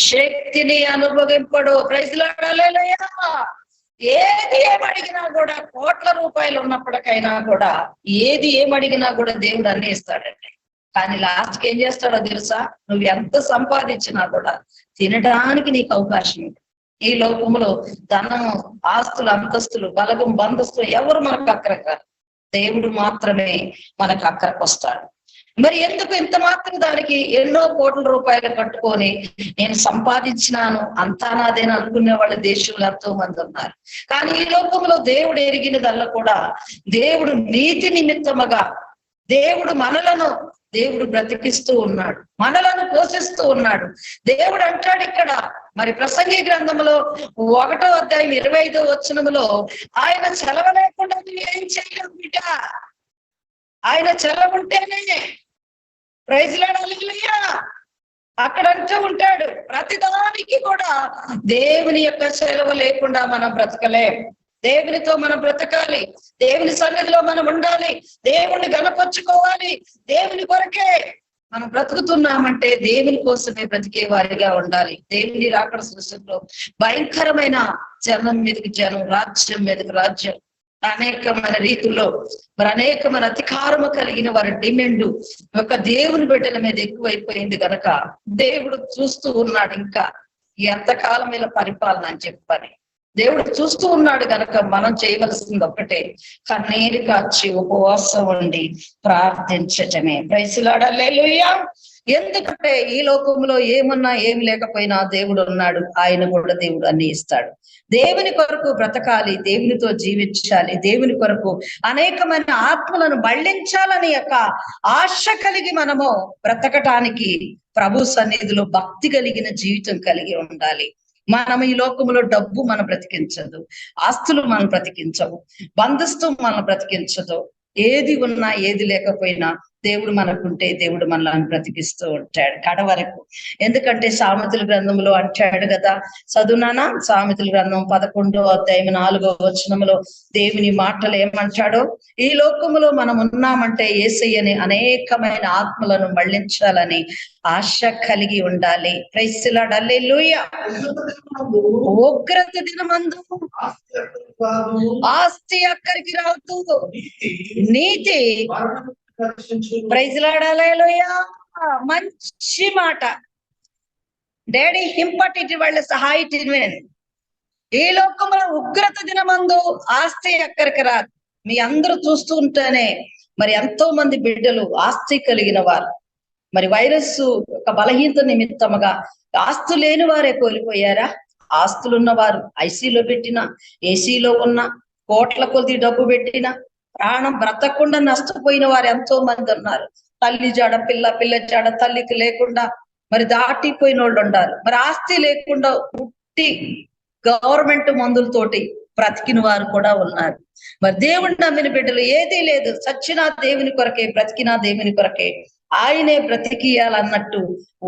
శక్తిని అనుభవింపడు. ప్రైజ్ ది లార్డ్, హల్లెలూయా. ఏది ఏమడిగినా కూడా, కోట్ల రూపాయలు ఉన్నప్పటికైనా కూడా, ఏది ఏమడిగినా కూడా దేవుడు అన్ని ఇస్తాడండి. కానీ లాస్ట్కి ఏం చేస్తాడో తెలుసా? నువ్వు ఎంత సంపాదించినా కూడా తినడానికి నీకు అవకాశం ఉంది. ఈ లోకంలో ధనము, ఆస్తులు, అంతస్తులు, బలగం, బంధుస్తులు ఎవరు మనకు అక్కరకారు. దేవుడు మాత్రమే మనకు అక్కరకు వస్తాడు. మరి ఎందుకు ఇంత మాత్రం దానికి ఎన్నో కోట్ల రూపాయలు కట్టుకొని నేను సంపాదించినాను అంతా నాదేనా అనుకునే వాళ్ళ దేశంలో ఎంతో మంది ఉన్నారు. కానీ ఈ లోకంలో దేవుడు ఎరిగినదల్లా కూడా దేవుడు నీతి నిమిత్తముగా దేవుడు మనలను దేవుడు బ్రతికిస్తూ ఉన్నాడు, మనలను పోషిస్తూ ఉన్నాడు. దేవుడు అంటాడు ఇక్కడ మరి ప్రసంగి గ్రంథంలో 1వ అధ్యాయం 25వ వచనములో, ఆయన సెలవు లేకుండా నువ్వు ఏం చేయలేవు బిడ్డ. ఆయన సెలవు ఉంటేనే. ప్రైజ్ ది లార్డ్, హల్లెలూయా. అక్కడ అంటూ ఉంటాడు ప్రతిదానికి కూడా దేవుని యొక్క సెలవు లేకుండా మనం బ్రతకలేం. దేవునితో మనం బ్రతకాలి, దేవుని సన్నిధిలో మనం ఉండాలి, దేవుణ్ణి గణపరుచుకోవాలి. దేవుని కొరకే మనం బ్రతుకుతున్నామంటే దేవుని కోసమే బ్రతికే వారిగా ఉండాలి. దేవుని రాకడ సృష్టిలో భయంకరమైన జనం మీదకి జనం, రాజ్యం మీదకి రాజ్యం, అనేకమైన రీతుల్లో మరి అనేకమైన అధికారము కలిగిన వారి డిమాండ్ ఒక దేవుని బిడ్డల మీద ఎక్కువైపోయింది కనుక దేవుడు చూస్తూ ఉన్నాడు. ఇంకా ఎంతకాలం ఇలా పరిపాలన అని చెప్పని దేవుడు చూస్తూ ఉన్నాడు గనక మనం చేయవలసింది ఒక్కటే, కన్నీరు కాచి ఉపవాసం ఉండి ప్రార్థించటమే. Praise Lord, hallelujah. ఎందుకంటే ఈ లోకంలో ఏమున్నా ఏమి లేకపోయినా దేవుడు ఉన్నాడు, ఆయన కూడా దేవుడు అన్ని ఇస్తాడు. దేవుని కొరకు బ్రతకాలి, దేవునితో జీవించాలి, దేవుని కొరకు అనేకమైన ఆత్మలను మళ్లించాలని యొక్క ఆశ కలిగి మనము బ్రతకటానికి ప్రభు సన్నిధిలో భక్తి కలిగిన జీవితం కలిగి ఉండాలి. మనం ఈ లోకంలో డబ్బు మనం బ్రతికించదు, ఆస్తులు మనం బ్రతికించవు, బంధుత్వం మనం బ్రతికించదు. ఏది ఉన్నా ఏది లేకపోయినా దేవుడు మనకుంటే దేవుడు మనల్ని బ్రతికిస్తూ ఉంటాడు కడ వరకు. ఎందుకంటే సామెతల గ్రంథంలో అంటాడు కదా, చదువునానా, సామెతల గ్రంథం 11వ అధ్యాయం 4వ వచనంలో దేవుని మాటలు ఏమంటాడో, ఈ లోకములో మనం ఉన్నామంటే యేసయ్యని అనేకమైన ఆత్మలను మళ్లించాలని ఆశ కలిగి ఉండాలి. ప్రైజ్ లార్డ్, హల్లెలూయా. ఉగ్రత దినమందు ఆస్తి అక్కడికి రావద్దు, నీతి. ప్రైజ్ లార్డ్, హల్లెలూయా. మంచి మాట డాడీ హింపటి వాళ్ళ సహాయ. ఈ లోకంలో ఉగ్రత దినమందు ఆస్తి అక్కడికి రాదు. మీ అందరూ చూస్తూ ఉంటేనే మరి ఎంతో మంది బిడ్డలు ఆస్తి కలిగిన వారు మరి వైరస్ ఒక బలహీనత నిమిత్తముగా ఆస్తు లేని వారే కోల్పోయారా? ఆస్తులున్న వారు ఐసీలో పెట్టిన, ఏసీలో ఉన్న, కోట్ల కొద్ది డబ్బు పెట్టిన, ప్రాణం బ్రతకకుండా నష్టపోయిన వారు ఎంతో మంది ఉన్నారు. తల్లి జాడ పిల్ల, పిల్ల జాడ తల్లికి లేకుండా మరి దాటిపోయిన వాళ్ళు ఉండాలి. మరి ఆస్తి లేకుండా పుట్టి గవర్నమెంట్ మందులతోటి బ్రతికిన వారు కూడా ఉన్నారు. మరి దేవుడిని నమ్మిన బిడ్డలు ఏదీ లేదు, చచ్చినా దేవుని కొరకే, బ్రతికినా దేవుని కొరకే, ఆయనే బ్రతికియాలన్నట్టు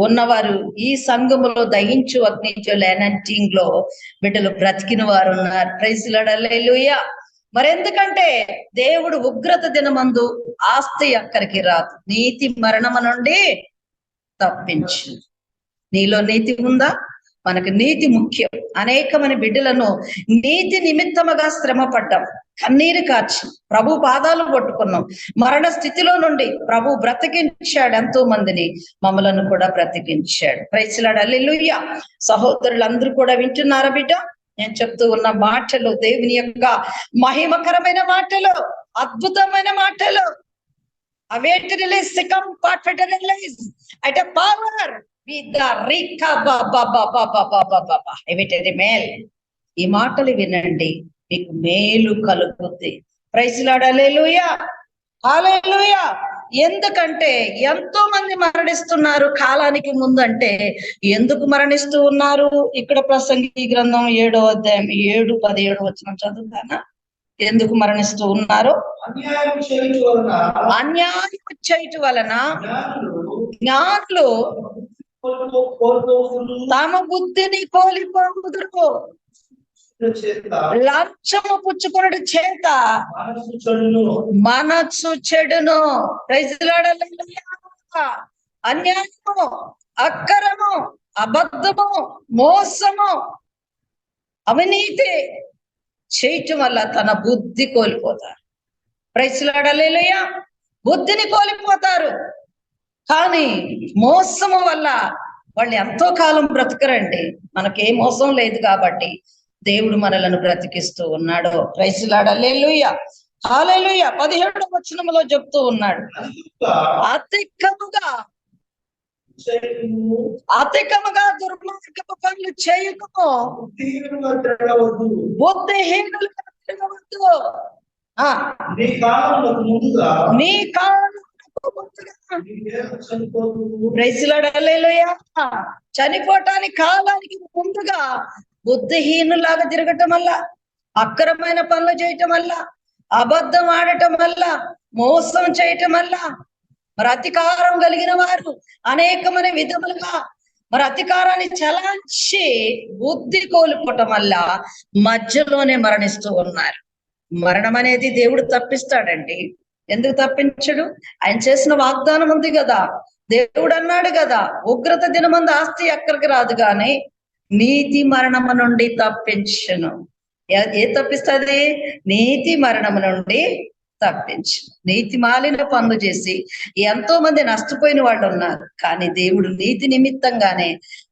ఉన్నవారు ఈ సంఘములో దహించు అగ్నిజ్వాల ఎనర్జింగ్ లో బిడ్డలు బ్రతికిన వారు ఉన్నారు. ప్రైజ్ లార్డ్, హల్లెలూయా. మరెందుకంటే దేవుడు ఉగ్రత దినమందు ఆస్తి అక్కడికి రాదు, నీతి మరణము నుండి తప్పించు. నీలో నీతి ఉందా? మనకు నీతి ముఖ్యం. అనేకమైన బిడ్డలను నీతి నిమిత్తముగా శ్రమ పడ్డాం, కన్నీరు కార్చి ప్రభు పాదాలు పట్టుకున్నాం. మరణ స్థితిలో నుండి ప్రభు బ్రతికించాడు ఎంతో మందిని, మమ్మలను కూడా బ్రతికించాడు. ప్రైజ్ లార్డ్, హల్లెలూయా. సహోదరులందరూ కూడా వింటున్నారా బిడ్డ? నేను చెప్తూ ఉన్న మాటలు దేవుని యొక్క మహిమకరమైన మాటలు, అద్భుతమైన మాటలు. await release, second part release at a power with the rika baba baba baba baba await remail. ఈ మాటలు వినండి, మీకు మేలు కలుగుతుంది. ప్రైజ్ లార్డ్, హల్లెలూయా, హల్లెలూయా. ఎందుకంటే ఎంతో మంది మరణిస్తున్నారు కాలానికి ముందు. అంటే ఎందుకు మరణిస్తూ ఉన్నారు? ఇక్కడ ప్రసంగి గ్రంథం 7వ అధ్యాయం 7-17 వచనం చదువుతానా? ఎందుకు మరణిస్తూ ఉన్నారు? అన్యాయం చేయటం వలన జ్ఞానులు తమ బుద్ధిని కోల్పోదురు, లంచము పుచ్చుకొనుట చేత మనస్సు చెడును. ప్రైజ్ లార్డ్, హల్లెలూయా. అన్యాయము, అక్కరము, అబద్ధము, మోసము, అవినీతి చేయటం వల్ల తన బుద్ధి కోల్పోతారు. ప్రైజ్ లార్డ్, హల్లెలూయా. బుద్ధిని కోల్పోతారు. కానీ మోసము వల్ల వాళ్ళు ఎంతో కాలం బ్రతకరండి. మనకే మోసం లేదు కాబట్టి దేవుడు మనలను బ్రతికిస్తూ ఉన్నాడు. ప్రైజ్ లార్డ్, హల్లెలూయా, హల్లెలూయా. 17వ వచనంలో చెప్తూ ఉన్నాడు, అధికముగా దుర్మార్గపు పనులు చేయకము, బుద్ధిహీనులుగా తిరగవద్దు. నీ కాలం ప్రైజ్ లార్డ్, హల్లెలూయా. చనిపోవటానికి కాలానికి ముందుగా బుద్ధిహీనులాగా తిరగటం వల్ల, అక్రమైన పనులు చేయటం వల్ల, అబద్ధం ఆడటం వల్ల, మోసం చేయటం వల్ల, మరి అధికారం కలిగిన వారు అనేకమైన విధములుగా మరి అధికారాన్ని చలాంచి బుద్ధి కోల్పోవటం వల్ల మధ్యలోనే మరణిస్తూ ఉన్నారు. మరణం అనేది దేవుడు తప్పిస్తాడండి. ఎందుకు తప్పించడు? ఆయన చేసిన వాగ్దానం ఉంది కదా. దేవుడు అన్నాడు కదా, ఉగ్రత దినమందు ఆస్తి ఎక్కడికి రాదు కానీ నీతి మరణము నుండి తప్పించును. ఏ తప్పిస్తుంది? నీతి మరణము నుండి తప్పించు. నీతి మాలిన పనులు చేసి ఎంతో మంది నష్టపోయిన వాళ్ళు ఉన్నారు. కానీ దేవుడు నీతి నిమిత్తంగానే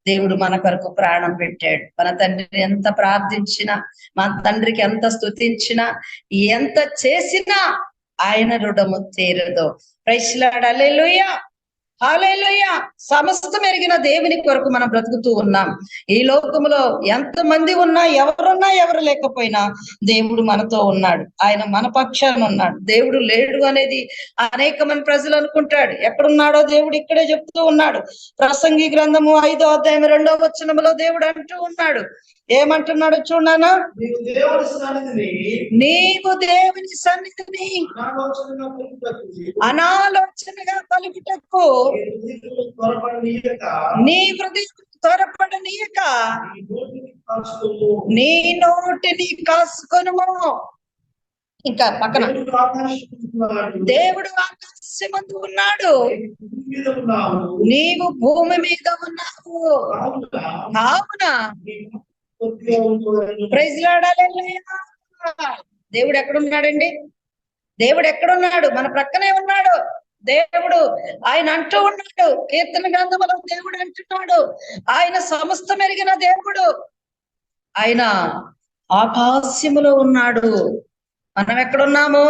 దేవుడు మన కొరకు ప్రాణం పెట్టాడు. మన తండ్రిని ఎంత ప్రార్థించినా, మన తండ్రికి ఎంత స్తుతించినా, ఎంత చేసినా ఆయన రుణము తీరదు. Praise Lord. Hallelujah, hallelujah. సమస్తం ఎరిగిన దేవుని కొరకు మనం బ్రతుకుతూ ఉన్నాం. ఈ లోకములో ఎంతమంది ఉన్నా, ఎవరున్నా ఎవరు లేకపోయినా దేవుడు మనతో ఉన్నాడు. ఆయన మన పక్షాన ఉన్నాడు. దేవుడు లేడు అనేది అనేక మంది ప్రజలు అనుకుంటాడు. ఎక్కడున్నాడో దేవుడు ఇక్కడే చెప్తూ ఉన్నాడు. ప్రసంగి గ్రంథము 5వ అధ్యాయం 2వ వచనములో దేవుడు అంటూ ఉన్నాడు. ఏమంటున్నాడు చూడనా? నీవు దేవుని సన్నిధిని అనాలోచనగా పలుకుటకు నీ హృదయం త్వరపడనీయక నీ నోటిని కాసుకొనుము. ఇంకా పక్కన దేవుడు ఆకాశమందు ఉన్నాడు, నీవు భూమి మీద ఉన్నావు. కావున ప్రైజ్ లార్డ్. హల్లెలూయా. దేవుడు ఎక్కడున్నాడండి? దేవుడు ఎక్కడున్నాడు? మన ప్రక్కనే ఉన్నాడు దేవుడు. ఆయన అంటూ ఉన్నాడు, కీర్తన గ్రంథంలో దేవుడు అంటున్నాడు, ఆయన సమస్తం ఎరిగిన దేవుడు. ఆయన ఆకాశములో ఉన్నాడు. మనం ఎక్కడున్నాము?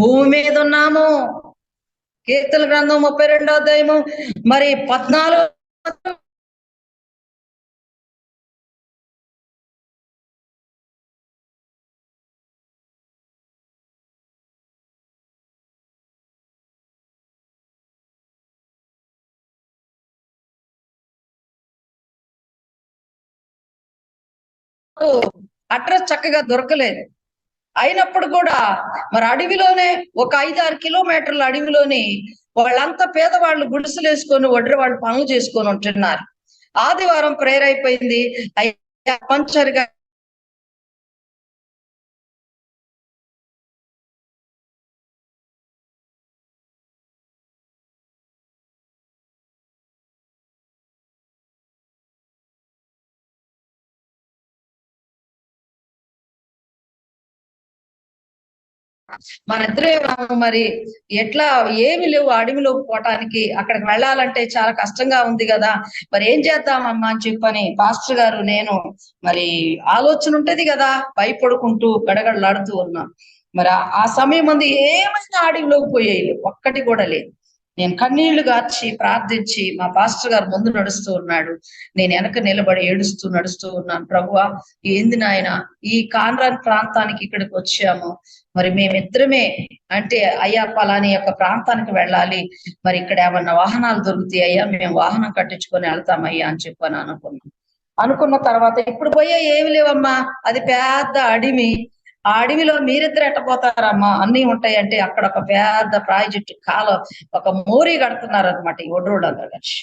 భూమి మీద ఉన్నాము. కీర్తన గ్రంథం 32వ అధ్యాయము మరి 14 అడ్రస్ చక్కగా దొరకలేదు. అయినప్పుడు కూడా మరి అడవిలోనే ఒక 5-6 కిలోమీటర్ల అడవిలోని వాళ్ళంతా పేదవాళ్ళు గుడిసెలు వేసుకొని ఒడ్రి వాళ్ళు పనులు చేసుకొని ఉంటున్నారు. ఆదివారం ప్రేయర్ అయిపోయింది. పంచరిగా మన ఇద్దరే మరి ఎట్లా ఏమి లేవు అడవిలో పోవటానికి, అక్కడికి వెళ్ళాలంటే చాలా కష్టంగా ఉంది కదా, మరి ఏం చేద్దామమ్మా అని చెప్పని పాస్టర్ గారు నేను మరి ఆలోచన ఉంటది కదా, భయపడుకుంటూ గడగడలాడుతూ ఉన్నాం. మరి ఆ సమయం ముందు ఏమైనా అడవిలోకి పోయేది ఒక్కటి కూడా లేదు. నేను కన్నీళ్లు గార్చి ప్రార్థించి మా పాస్టర్ గారు ముందు నడుస్తూ ఉన్నాడు, నేను వెనక నిలబడి ఏడుస్తూ నడుస్తూ ఉన్నాను. ప్రభువా ఏంది నాయన, ఈ కాన్రాన్ ప్రాంతానికి ఇక్కడికి వచ్చాము, మరి మేమిద్దరమే అంటే అయ్యా పలాని యొక్క ప్రాంతానికి వెళ్ళాలి, మరి ఇక్కడ ఏమన్నా వాహనాలు దొరుకుతాయి అయ్యా, మేము వాహనం కట్టించుకొని వెళ్తామయ్యా అని చెప్పని అనుకున్న తర్వాత ఇప్పుడు పోయే ఏమి లేవమ్మా, అది పెద్ద అడవి, ఆ అడవిలో మీరిద్దరు ఎట్టపోతారమ్మా, అన్ని ఉంటాయి అంటే అక్కడ ఒక పెద్ద ప్రాజెక్టు కాలం ఒక మోరీ కడుతున్నారు అనమాట ఈ ఒడ్రోళ్ళు అందరు కలిసి.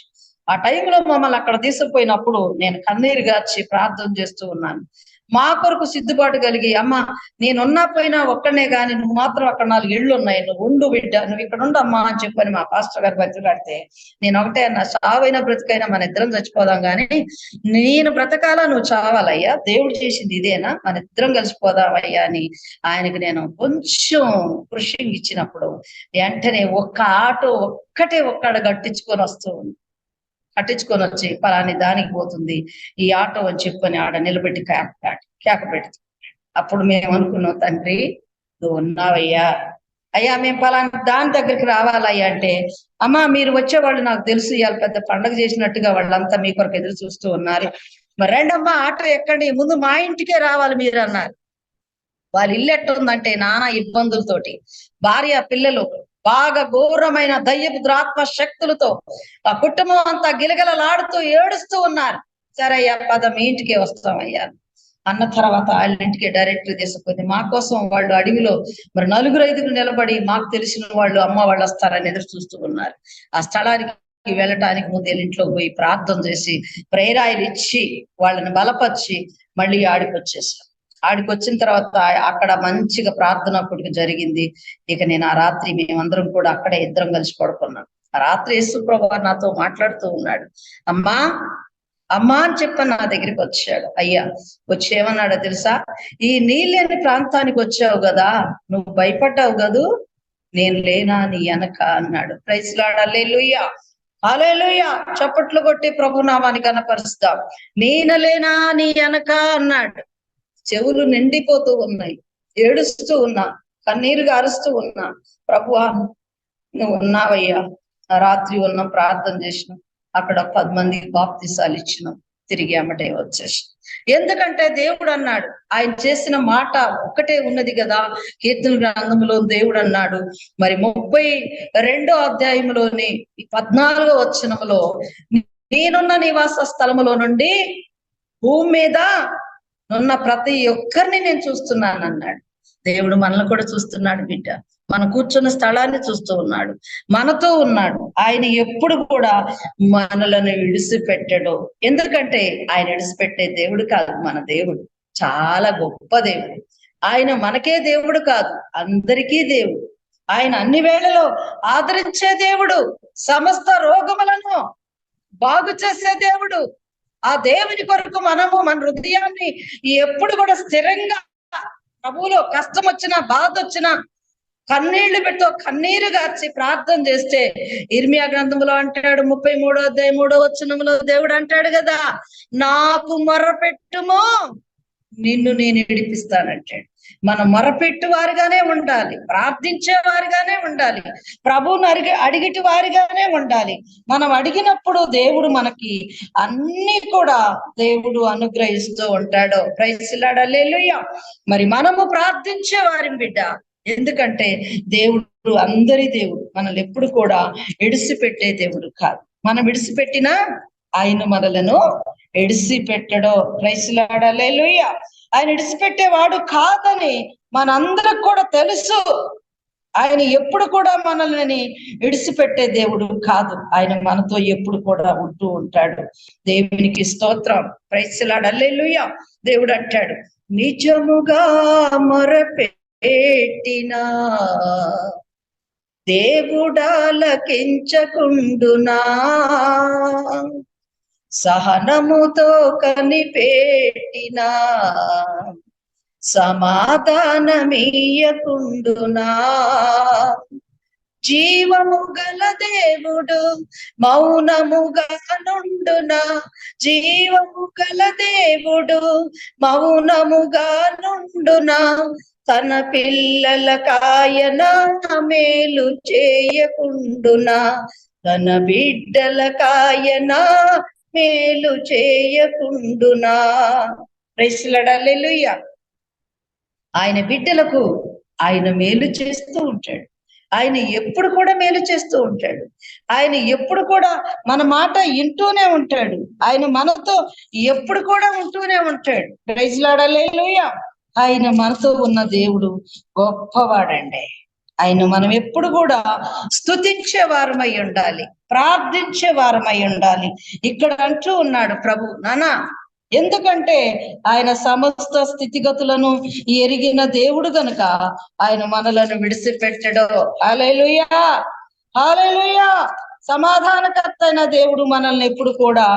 ఆ టైంలో మమ్మల్ని అక్కడ తీసుకుపోయినప్పుడు నేను కన్నీరు గార్చి ప్రార్థన చేస్తూ ఉన్నాను. మా కొరకు సిద్ధపాటు కలిగి, అమ్మ నేనున్నా పోయినా ఒక్కనే గాని నువ్వు మాత్రం అక్కడ 4 ఇళ్ళు ఉన్నాయి, నువ్వు ఉండు బిడ్డ, నువ్వు ఇక్కడ ఉండమ్మా అని చెప్పని మా పాస్టర్ గారు బతిలాడితే నేను ఒకటే అన్నా, చావైనా బ్రతికైనా మన ఇద్దరం చచ్చిపోదాం గాని నేను బ్రతకాలా నువ్వు చావాలయ్యా, దేవుడు చేసింది ఇదేనా, మన ఇద్దరం కలిసిపోదామయ్యా అని ఆయనకి నేను కొంచెం పుషింగ్ ఇచ్చినప్పుడు వెంటనే ఒక్క ఆటో ఒక్కడ కట్టించుకొని వచ్చి పలాని దానికి పోతుంది ఈ ఆటో అని చెప్పని ఆడ నిలబెట్టి కేక పెడుతుంది. అప్పుడు మేము అనుకున్నాం, తండ్రి నువ్వు ఉన్నావయ్యా, అయ్యా మేము పలానా దాని దగ్గరికి రావాలయ్యా అంటే, అమ్మా మీరు వచ్చేవాళ్ళు నాకు తెలుసు, ఇవాళ పెద్ద పండగ చేసినట్టుగా వాళ్ళంతా మీ కొరకు ఎదురు చూస్తూ ఉన్నారు, మరి రెండమ్మా ఆటో ఎక్కండి, ముందు మా ఇంటికే రావాలి మీరు అన్నారు. వాళ్ళ ఇల్లు ఎట్టుందంటే నానా ఇబ్బందులతోటి, భార్య పిల్లలు బాగా ఘోరమైన దయ్యపు దురాత్మ శక్తులతో ఆ కుటుంబం అంతా గిలగిలలాడుతూ ఏడుస్తూ ఉన్నారు. సరే అయ్యా పద మీ ఇంటికే వస్తామయ్యా అన్న తర్వాత వాళ్ళ ఇంటికి డైరెక్ట్ తీసుకుపోయింది. మా కోసం వాళ్ళు అడవిలో మరి 4-5 నిలబడి మాకు తెలిసిన వాళ్ళు అమ్మ వాళ్ళు వస్తారని ఎదురు చూస్తూ ఉన్నారు. ఆ స్థలానికి వెళ్ళటానికి ముందు ఇంట్లో పోయి ప్రార్థన చేసి ప్రేరాయిలు ఇచ్చి వాళ్ళని బలపరిచి మళ్ళీ ఆడికొచ్చేసాం. ఆడికొచ్చిన తర్వాత అక్కడ మంచిగా ప్రార్థన అప్పటికి జరిగింది. ఇక నేను ఆ రాత్రి మేమందరం కూడా అక్కడే ఇద్దరం కలిసి పడుకున్నాం. ఆ రాత్రి యేసు ప్రభువు నాతో మాట్లాడుతూ ఉన్నాడు. అమ్మా అమ్మా అని చెప్పని నా దగ్గరికి వచ్చాడు. అయ్యా వచ్చి ఏమన్నాడో తెలుసా, ఈ నీళ్ళని ప్రాంతానికి వచ్చావు కదా, నువ్వు భయపడ్డావు కదూ, నేను లేనా నీ వెనక అన్నాడు. ప్రైజ్ లార్డ్, హల్లెలూయా హల్లెలూయా. చప్పట్లు కొట్టి ప్రభు నామాన్ని కనపరుస్తాం. నేను లేనా నీ వెనక అన్నాడు. చెవులు నిండిపోతూ ఉన్నాయి, ఏడుస్తూ ఉన్నా, కన్నీరుగా అరుస్తూ ఉన్నా. ప్రభువా నువ్వు ఉన్నావయ్యా. రాత్రి ఉన్నాం, ప్రార్థన చేసినాం, అక్కడ 10 మందికి బాప్తిసాలు ఇచ్చినాం, తిరిగి అమ్మటే వచ్చేసి. ఎందుకంటే దేవుడు అన్నాడు, ఆయన చేసిన మాట ఒక్కటే ఉన్నది కదా. కీర్తన గ్రంథంలో దేవుడు అన్నాడు, మరి 32వ అధ్యాయంలోని 14వ వచనంలో, నేనున్న నివాస స్థలములో నుండి భూమి మీద ఉన్న ప్రతి ఒక్కరిని నేను చూస్తున్నాను అన్నాడు. దేవుడు మనల్ని కూడా చూస్తున్నాడు బిడ్డ. మనం కూర్చున్న స్థలాన్ని చూస్తూ ఉన్నాడు, మనతో ఉన్నాడు. ఆయన ఎప్పుడు కూడా మనలను విడిచిపెట్టడు. ఎందుకంటే ఆయన విడిచిపెట్టే దేవుడు కాదు, మన దేవుడు చాలా గొప్ప దేవుడు. ఆయన మనకే దేవుడు కాదు, అందరికీ దేవుడు. ఆయన అన్ని వేళలో ఆదరించే దేవుడు, సమస్త రోగములను బాగు చేసే దేవుడు. ఆ దేవుని కొరకు మనము మన హృదయాన్ని ఎప్పుడు కూడా స్థిరంగా ప్రభువులో కష్టం వచ్చినా బాధ వచ్చినా కన్నీళ్లు పెట్టో కన్నీరు గార్చి ప్రార్థన చేస్తే, ఇర్మియా గ్రంథంలో అంటాడు 33వ అధ్యాయం 3వ వచనంలో దేవుడు అంటాడు కదా, నాకు మొరపెట్టుము నిన్ను నేను విడిపిస్తానంటాడు. మనం మొరపెట్టు వారిగానే ఉండాలి, ప్రార్థించే వారిగానే ఉండాలి, ప్రభువుని అడిగిటి వారిగానే ఉండాలి. మనం అడిగినప్పుడు దేవుడు మనకి అన్ని కూడా దేవుడు అనుగ్రహిస్తూ ఉంటాడు. Praise Lord, hallelujah. మరి మనము ప్రార్థించే వారిని బిడ్డ. ఎందుకంటే దేవుడు అందరి దేవుడు, మనల్ని ఎప్పుడు కూడా విడిచిపెట్టే దేవుడు కాదు. మనం విడిచిపెట్టినా ఆయన మనలను విడిచిపెట్టడో. ప్రైజ్ లార్డ్, హల్లెలూయా. ఆయన విడిచిపెట్టేవాడు కాదని మనందరికి కూడా తెలుసు. ఆయన ఎప్పుడు కూడా మనల్ని విడిచిపెట్టే దేవుడు కాదు. ఆయన మనతో ఎప్పుడు కూడా ఉంటూ ఉంటాడు. దేవునికి స్తోత్రం. ప్రైజ్ లార్డ్, హల్లెలూయా. దేవుడు అంటాడు, నిజముగా మొరపెట్టినా దేవుడాలకించకుండునా, సహనముతో కనిపెట్టినా సమాధానమీయకుండునా. జీవము గల దేవుడు మౌనముగా నుండునా, జీవము గల దేవుడు మౌనముగా నుండునా. తన పిల్లల కాయన మేలు చేయకుండునా, తన బిడ్డల కాయన మేలు చేయకుండునా. ప్రైజ్ లార్డ్, హల్లెలూయా. ఆయన బిడ్డలకు ఆయన మేలు చేస్తూ ఉంటాడు. ఆయన ఎప్పుడు కూడా మేలు చేస్తూ ఉంటాడు. ఆయన ఎప్పుడు కూడా మన మాట వింటూనే ఉంటాడు. ఆయన మనతో ఎప్పుడు కూడా ఉంటూనే ఉంటాడు. ప్రైజ్ లార్డ్, హల్లెలూయా. ఆయన మనతో ఉన్న దేవుడు గొప్పవాడండి. ఆయన మనం ఎప్పుడు కూడా స్తుతించే వారమై ఉండాలి, ప్రార్థించే వారమై ఉండాలి. ఇక్కడ అంటూ ఉన్నాడు ప్రభు, నానా ఎందుకంటే ఆయన సమస్త స్థితిగతులను ఎరిగిన దేవుడు గనుక ఆయన మనలను విడిచిపెట్టడు. హల్లెలూయా హల్లెలూయా. సమాధానకర్త అయిన దేవుడు మనల్ని ఎప్పుడు కూడా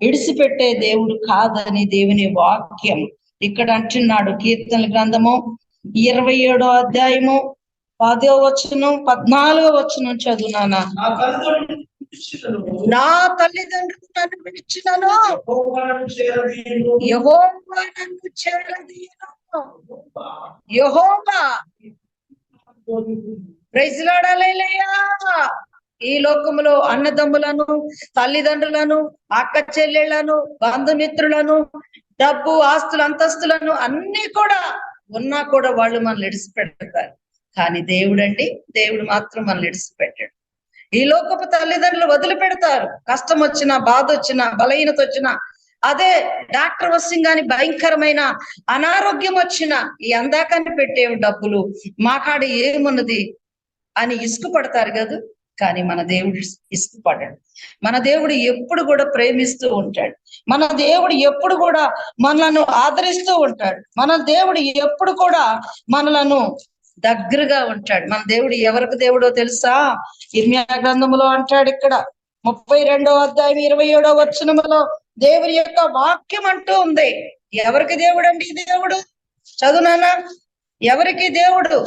విడిచిపెట్టే దేవుడు కాదని దేవుని వాక్యం ఇక్కడ అంటున్నాడు. కీర్తనల గ్రంథము 27వ అధ్యాయము 10వ వచనం 14వ వచనం చదువునానా. నా తల్లిదండ్రులు నన్ను విడిచినను యెహోవా నన్ను చేరదీయును. యెహోవా. ప్రైజ్ లార్డ్, హల్లెలూయా. ఈ లోకములో అన్నదమ్ములను, తల్లిదండ్రులను, అక్క చెల్లెళ్లను, బంధుమిత్రులను, డబ్బు, ఆస్తులు, అంతస్తులను అన్ని కూడా ఉన్నా కూడా వాళ్ళు మనల్ని విడిచిపెడతారు. కానీ దేవుడండి, దేవుడు మాత్రం మనల్ని విడిచిపెట్టాడు. ఈ లోకపు తల్లిదండ్రులు వదిలిపెడతారు. కష్టం వచ్చినా, బాధ వచ్చినా, బలహీనత వచ్చినా, అదే డాక్టర్ వస్తుంగాని భయంకరమైన అనారోగ్యం వచ్చినా, ఈ అందాకాన్ని పెట్టే డబ్బులు మా కాడ ఏమున్నది అని ఇసుకు పడతారు కదా. కానీ మన దేవుడు ఇష్టపడ్డాడు. మన దేవుడు ఎప్పుడు కూడా ప్రేమిస్తూ ఉంటాడు. మన దేవుడు ఎప్పుడు కూడా మనలను ఆదరిస్తూ ఉంటాడు. మన దేవుడు ఎప్పుడు కూడా మనలను దగ్గరగా ఉంటాడు. మన దేవుడు ఎవరికి దేవుడో తెలుసా? ఇర్మియా గ్రంథములో అంటాడు, ఇక్కడ 32వ అధ్యాయం 27వ వచనములో దేవుని యొక్క వాక్యం అంటూ ఉంది. ఎవరికి దేవుడు అండి ఈ దేవుడు? చదువునానా, ఎవరికి దేవుడు?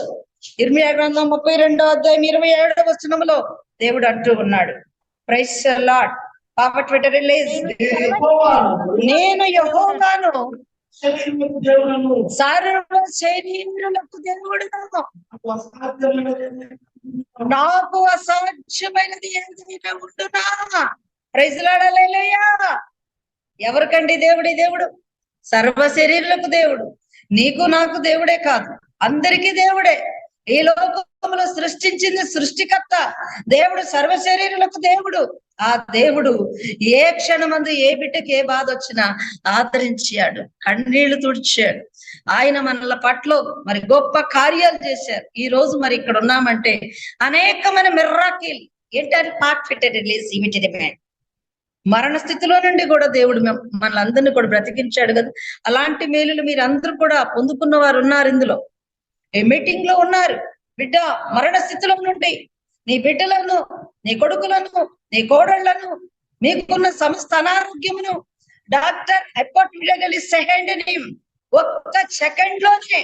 ఇర్మియా గ్రంథం 32వ అధ్యాయం 27వ వచనములో దేవుడు అంటూ ఉన్నాడు, ప్రైజ్ ది లార్డ్. పాప ట్విట్టర్ రిలీజ్, నేను యెహోవాను సర్వ శరీరులకు దేవుడును, నాకు అసాధ్యమైనది ఏదైనా ఉండునా? ప్రైజ్ ది లార్డ్, హల్లెలూయా. ఎవరికండి దేవుడు? ఈ దేవుడు సర్వ శరీరులకు దేవుడు. నీకు నాకు దేవుడే కాదు, అందరికీ దేవుడే. ఈ లోకంలో సృష్టించింది సృష్టికర్త దేవుడు, సర్వ శరీరులకు దేవుడు. ఆ దేవుడు ఏ క్షణమందు ఏ బిడ్డకి ఏ బాధ వచ్చినా ఆదరించాడు, కన్నీళ్లు తుడిచాడు. ఆయన మనల పట్ల మరి గొప్ప కార్యాలు చేశారు. ఈ రోజు మరి ఇక్కడ ఉన్నామంటే అనేకమైన మిర్రాకిల్ ఏంటంటే part fitted release imitated man. మరణ స్థితిలో నుండి కూడా దేవుడు మనలందరినీ కూడా బ్రతికించాడు కదా. అలాంటి మేలులు మీరందరూ కూడా పొందుకున్న వారు ఉన్నారు. ఇందులో ఏ మీటింగ్ లో ఉన్నారు. బిడ్డ మరణ స్థితిలో నుండి నీ బిడ్డలను, నీ కొడుకులను, నీ కోడళ్లను, మీకున్న సమస్త అనారోగ్యమును డాక్టర్ అపార్ట్మెంట్ ఒక్క సెకండ్ లోనే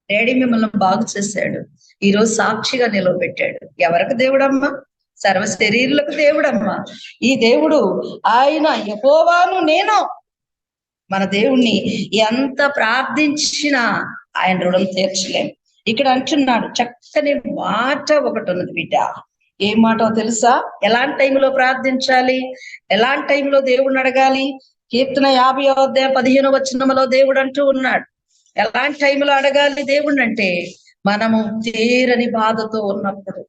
డాడీ మిమ్మల్ని బాగు చేశాడు. ఈ రోజు సాక్షిగా నిలవబెట్టాడు. ఎవరికి దేవుడమ్మా? సర్వ శరీరులకు దేవుడమ్మా. ఈ దేవుడు ఆయన యెహోవాను నేను. మన దేవుణ్ణి ఎంత ప్రార్థించినా ఆయన రుణం తీర్చలేం. ఇక్కడ అంటున్నాడు చక్కని మాట ఒకటి ఉన్నది బిడ్డ. ఏ మాటో తెలుసా? ఎలాంటి టైంలో ప్రార్థించాలి, ఎలాంటి టైంలో దేవుడిని అడగాలి? కీర్తన 50వ అధ్యాయం 15వ వచనములో దేవుడు అంటూ ఉన్నాడు, ఎలాంటి టైంలో అడగాలి దేవుడిని అంటే, మనము తీరని బాధతో ఉన్నప్పుడు,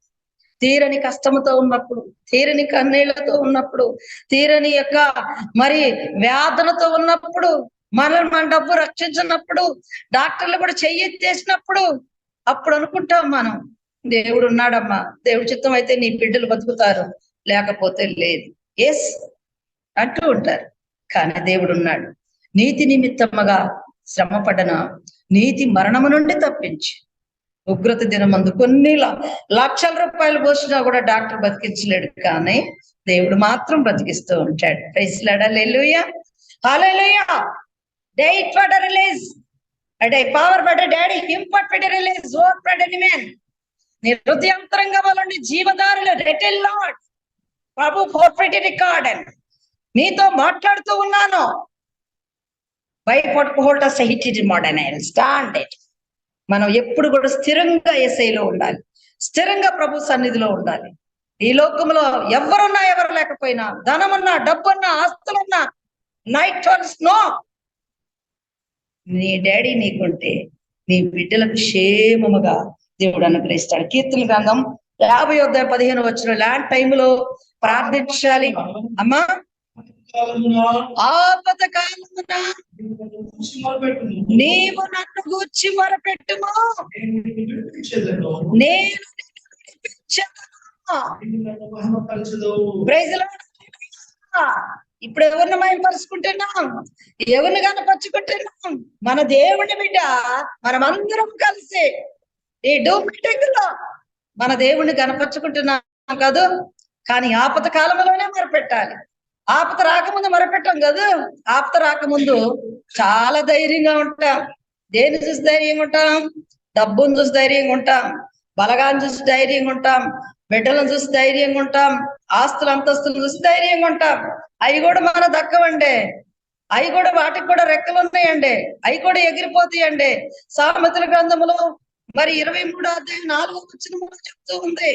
తీరని కష్టముతో ఉన్నప్పుడు, తీరని కన్నీళ్లతో ఉన్నప్పుడు, తీరని యొక్క మరి వేదనతో ఉన్నప్పుడు, మనల్ని మన డబ్బు రక్షించినప్పుడు, డాక్టర్లు కూడా చెయ్యెత్తేసినప్పుడు, అప్పుడు అనుకుంటాం మనం దేవుడు ఉన్నాడమ్మా, దేవుడి చిత్తం అయితే నీ బిడ్డలు బతుకుతారు, లేకపోతే లేదు. ఎస్ అంటూ ఉంటారు. కానీ దేవుడు ఉన్నాడు. నీతి నిమిత్తముగా శ్రమపడన నీతి మరణము నుండి తప్పించి, ఉగ్రత దినమందు కొన్ని లక్షల రూపాయలు పోసినా కూడా డాక్టర్ బతికించలేడు, కానీ దేవుడు మాత్రం బ్రతికిస్తూ ఉంటాడు. Praise the Lord, hallelujah, hallelujah. Diet for release అంటే పవర్ బట్ డాడీ హింపట్ for release work for any man. నీ హృదయాంతరంగా వాళ్ళని జీవదారులు రిటెల్ లార్డ్ ప్రభు ఫోర్ఫిట్ రికార్డ్ అని నీతో మాట్లాడుతూ ఉన్నాను. భయపడకుండా సహించి మోడర్న్ స్టాండ్ ఇట్. మనం ఎప్పుడు కూడా స్థిరంగా యేసయ్యలో ఉండాలి, స్థిరంగా ప్రభు సన్నిధిలో ఉండాలి. ఈ లోకంలో ఎవరున్నా ఎవరు లేకపోయినా, ధనమున్నా డబ్బున్నా ఆస్తులున్నా, నైట్ నో, నీ డాడీ నీకుంటే నీ బిడ్డలకు క్షేమముగా దేవుడు అనుగ్రహిస్తాడు. కీర్తన గ్రంథం 50వ అధ్యాయం 15వ వచనం ఇలాంటి టైంలో ప్రార్థించాలి. అమ్మా, ఆపద కాలమున నీవు నన్ను గూర్చి మొరపెట్టుము, నేను ప్రైజ్ ది లార్డ్. ఇప్పుడు ఎవరిని మహిమపరుచుకుంటున్నాం? ఎవరిని కనపరుచుకుంటున్నాం? మన దేవుని బిడ్డ మనమందరం కలిసి ఈ డూమ్ మీటింగ్ లో మన దేవుణ్ణి కనపరుచుకుంటున్నాం కదా. కానీ ఆపద కాలంలోనే మొరపెట్టాలి. ఆపద రాకముందు మొరపెట్టాం కదా. ఆపద రాకముందు చాలా ధైర్యంగా ఉంటాం. దేన్ని చూసి ధైర్యంగా ఉంటాం? డబ్బును చూసి ధైర్యంగా ఉంటాం, బలగాన్ని చూసి ధైర్యంగా ఉంటాం, బిడ్డలను చూసి ధైర్యంగా ఉంటాం, ఆస్తులు అంతస్తులు చూసి ధైర్యంగా ఉంటాం. అవి కూడా మన దక్కవండి, అవి కూడా వాటికి కూడా రెక్కలు ఉన్నాయండి, అవి కూడా ఎగిరిపోతాయండి. సామెతల గ్రంథములో మరి 23వ అధ్యాయం 4వ వచనములో చెప్తూ ఉంది,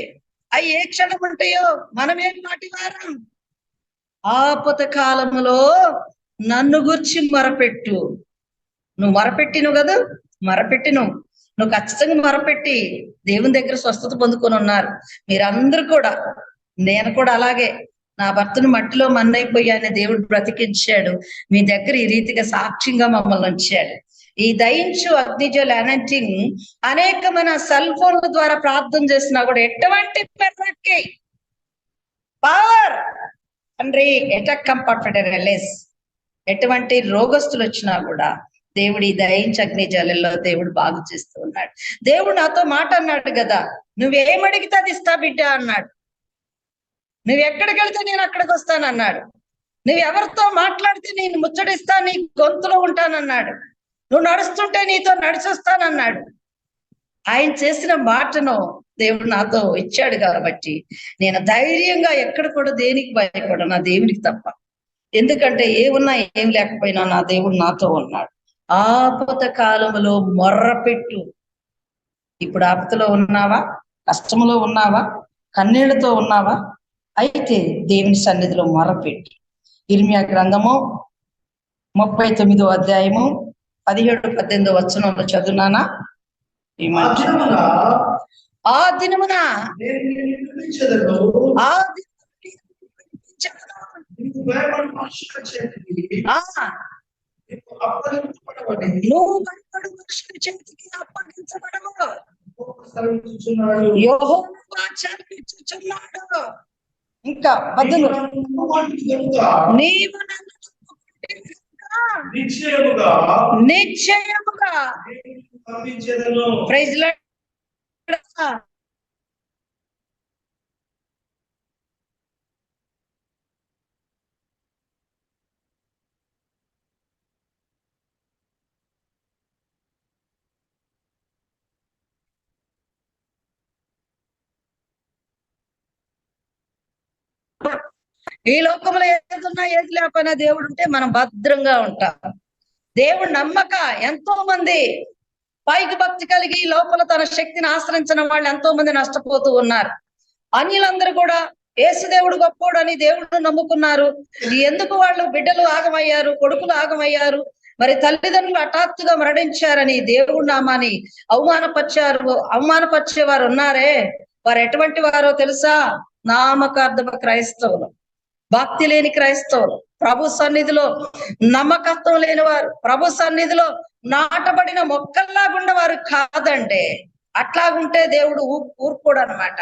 అవి ఏ క్షణం ఉంటాయో మనమేం నాటి వారం. ఆపద కాలములో నన్ను గుర్చి మొరపెట్టు. నువ్వు మొరపెట్టిను కదా, నువ్వు ఖచ్చితంగా మొరపెట్టి దేవుని దగ్గర స్వస్థత పొందుకొని ఉన్నారు మీరందరూ కూడా. నేను కూడా అలాగే నా భర్తను మట్టిలో మన్నైపోయానే దేవుడు బ్రతికించాడు. మీ దగ్గర ఈ రీతిగా సాక్ష్యంగా మమ్మల్ని ఉంచాడు. ఈ దయించు అగ్నిజల్ అనాయింటింగ్ అనేకమైన సెల్ ఫోన్ల ద్వారా ప్రార్థన చేసినా కూడా ఎటువంటి పవర్ తండ్రి ఎటకంపటెలెస్ ఎటువంటి రోగస్తులు వచ్చినా కూడా దేవుడు ఈ దయించు అగ్నిజలలో దేవుడు బాగు చేస్తూ ఉన్నాడు. దేవుడు నాతో మాట అన్నాడు కదా, నువ్వేమడిగితే అది ఇస్తా బిడ్డ అన్నాడు. నువ్వు ఎక్కడికి వెళ్తే నేను అక్కడికి వస్తానన్నాడు. నువ్వు ఎవరితో మాట్లాడితే నేను ముచ్చటిస్తా, నీ గొంతులో ఉంటానన్నాడు. నువ్వు నడుస్తుంటే నీతో నడిచొస్తానన్నాడు. ఆయన చేసిన మాటను దేవుడు నాతో ఇచ్చాడు కాబట్టి నేను ధైర్యంగా ఎక్కడ కూడా దేనికి భయపడ, నా దేవునికి తప్ప. ఎందుకంటే ఏమున్నా ఏం లేకపోయినా నా దేవుడు నాతో ఉన్నాడు. ఆపద కాలంలో మొర్రపెట్టు. ఇప్పుడు ఆపదలో ఉన్నావా, కష్టంలో ఉన్నావా, కన్నీళ్లతో ఉన్నావా? అయితే దేవుని సన్నిధిలో మొర్రపెట్టు. ఇర్మియా గ్రంథము 39వ అధ్యాయము 17-18 వచనంలో చదువునానా? ఆ దినమున నువ్వు భయపడు మనుషుల చేతికి అప్పగించబడవు. యెహోవా చలించుచున్నాడు. ఇంకా 18 నీవు నిశ్చయముగా ప్రైజ్ లార్డ్. ఈ లోకంలో ఏదున్నా ఏది లేకపోయినా దేవుడు ఉంటే మనం భద్రంగా ఉంటాం. దేవుడు నమ్మక ఎంతో మంది పైకి భక్తి కలిగి లోపల తన శక్తిని ఆశ్రయించిన వాళ్ళు ఎంతో మంది నష్టపోతూ ఉన్నారు. అన్యులందరూ కూడా యేసుదేవుడు గొప్పోడు అని దేవుడు నమ్ముకున్నారు. ఎందుకు వాళ్ళు బిడ్డలు ఆగమయ్యారు, కొడుకులు ఆగమయ్యారు, మరి తల్లిదండ్రులు హఠాత్తుగా మరణించారని దేవుడు నామాన్ని అవమానపరిచేవారు ఉన్నారే, వారు ఎటువంటి వారో తెలుసా? నామకార్థమ క్రైస్తవులు, భక్తి లేని క్రైస్తవులు, ప్రభు సన్నిధిలో నమ్మకత్వం లేని వారు, ప్రభు సన్నిధిలో నాటబడిన మొక్కల్లాగుండే వారు కాదండి. అట్లాగుంటే దేవుడు ఊరుకోడు అనమాట.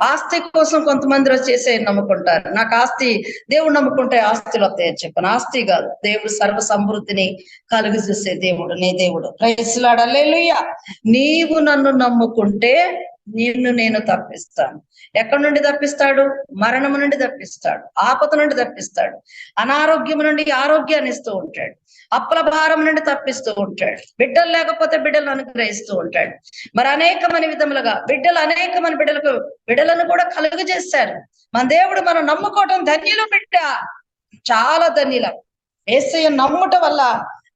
ఆస్తి కోసం కొంతమంది చేసే నమ్ముకుంటారు. నాకు ఆస్తి, దేవుడు నమ్ముకుంటే ఆస్తులు వస్తాయని చెప్పాను. ఆస్తి కాదు, దేవుడు సర్వ సమృద్ధిని కలుగు చేసే దేవుడు నీ దేవుడు. ప్రైజ్ లార్డ్, హల్లెలూయా. నీవు నన్ను నమ్ముకుంటే నిన్ను నేను తప్పిస్తాను. ఎక్కడి నుండి తప్పిస్తాడు? మరణము నుండి తప్పిస్తాడు, ఆపద నుండి తప్పిస్తాడు, అనారోగ్యం నుండి ఆరోగ్యాన్ని ఇస్తూ ఉంటాడు, అప్పుల భారం నుండి తప్పిస్తూ ఉంటాడు, బిడ్డలు లేకపోతే బిడ్డలను అనుగ్రహిస్తూ ఉంటాడు. మరి అనేకమైన విధములుగా అనేకమైన బిడ్డలను కూడా కలుగు చేశారు. మన దేవుడు మనం నమ్ముకోవటం ధన్యులు బిడ్డ, చాలా ధన్యులం. యేసయ్య నమ్ముట వల్ల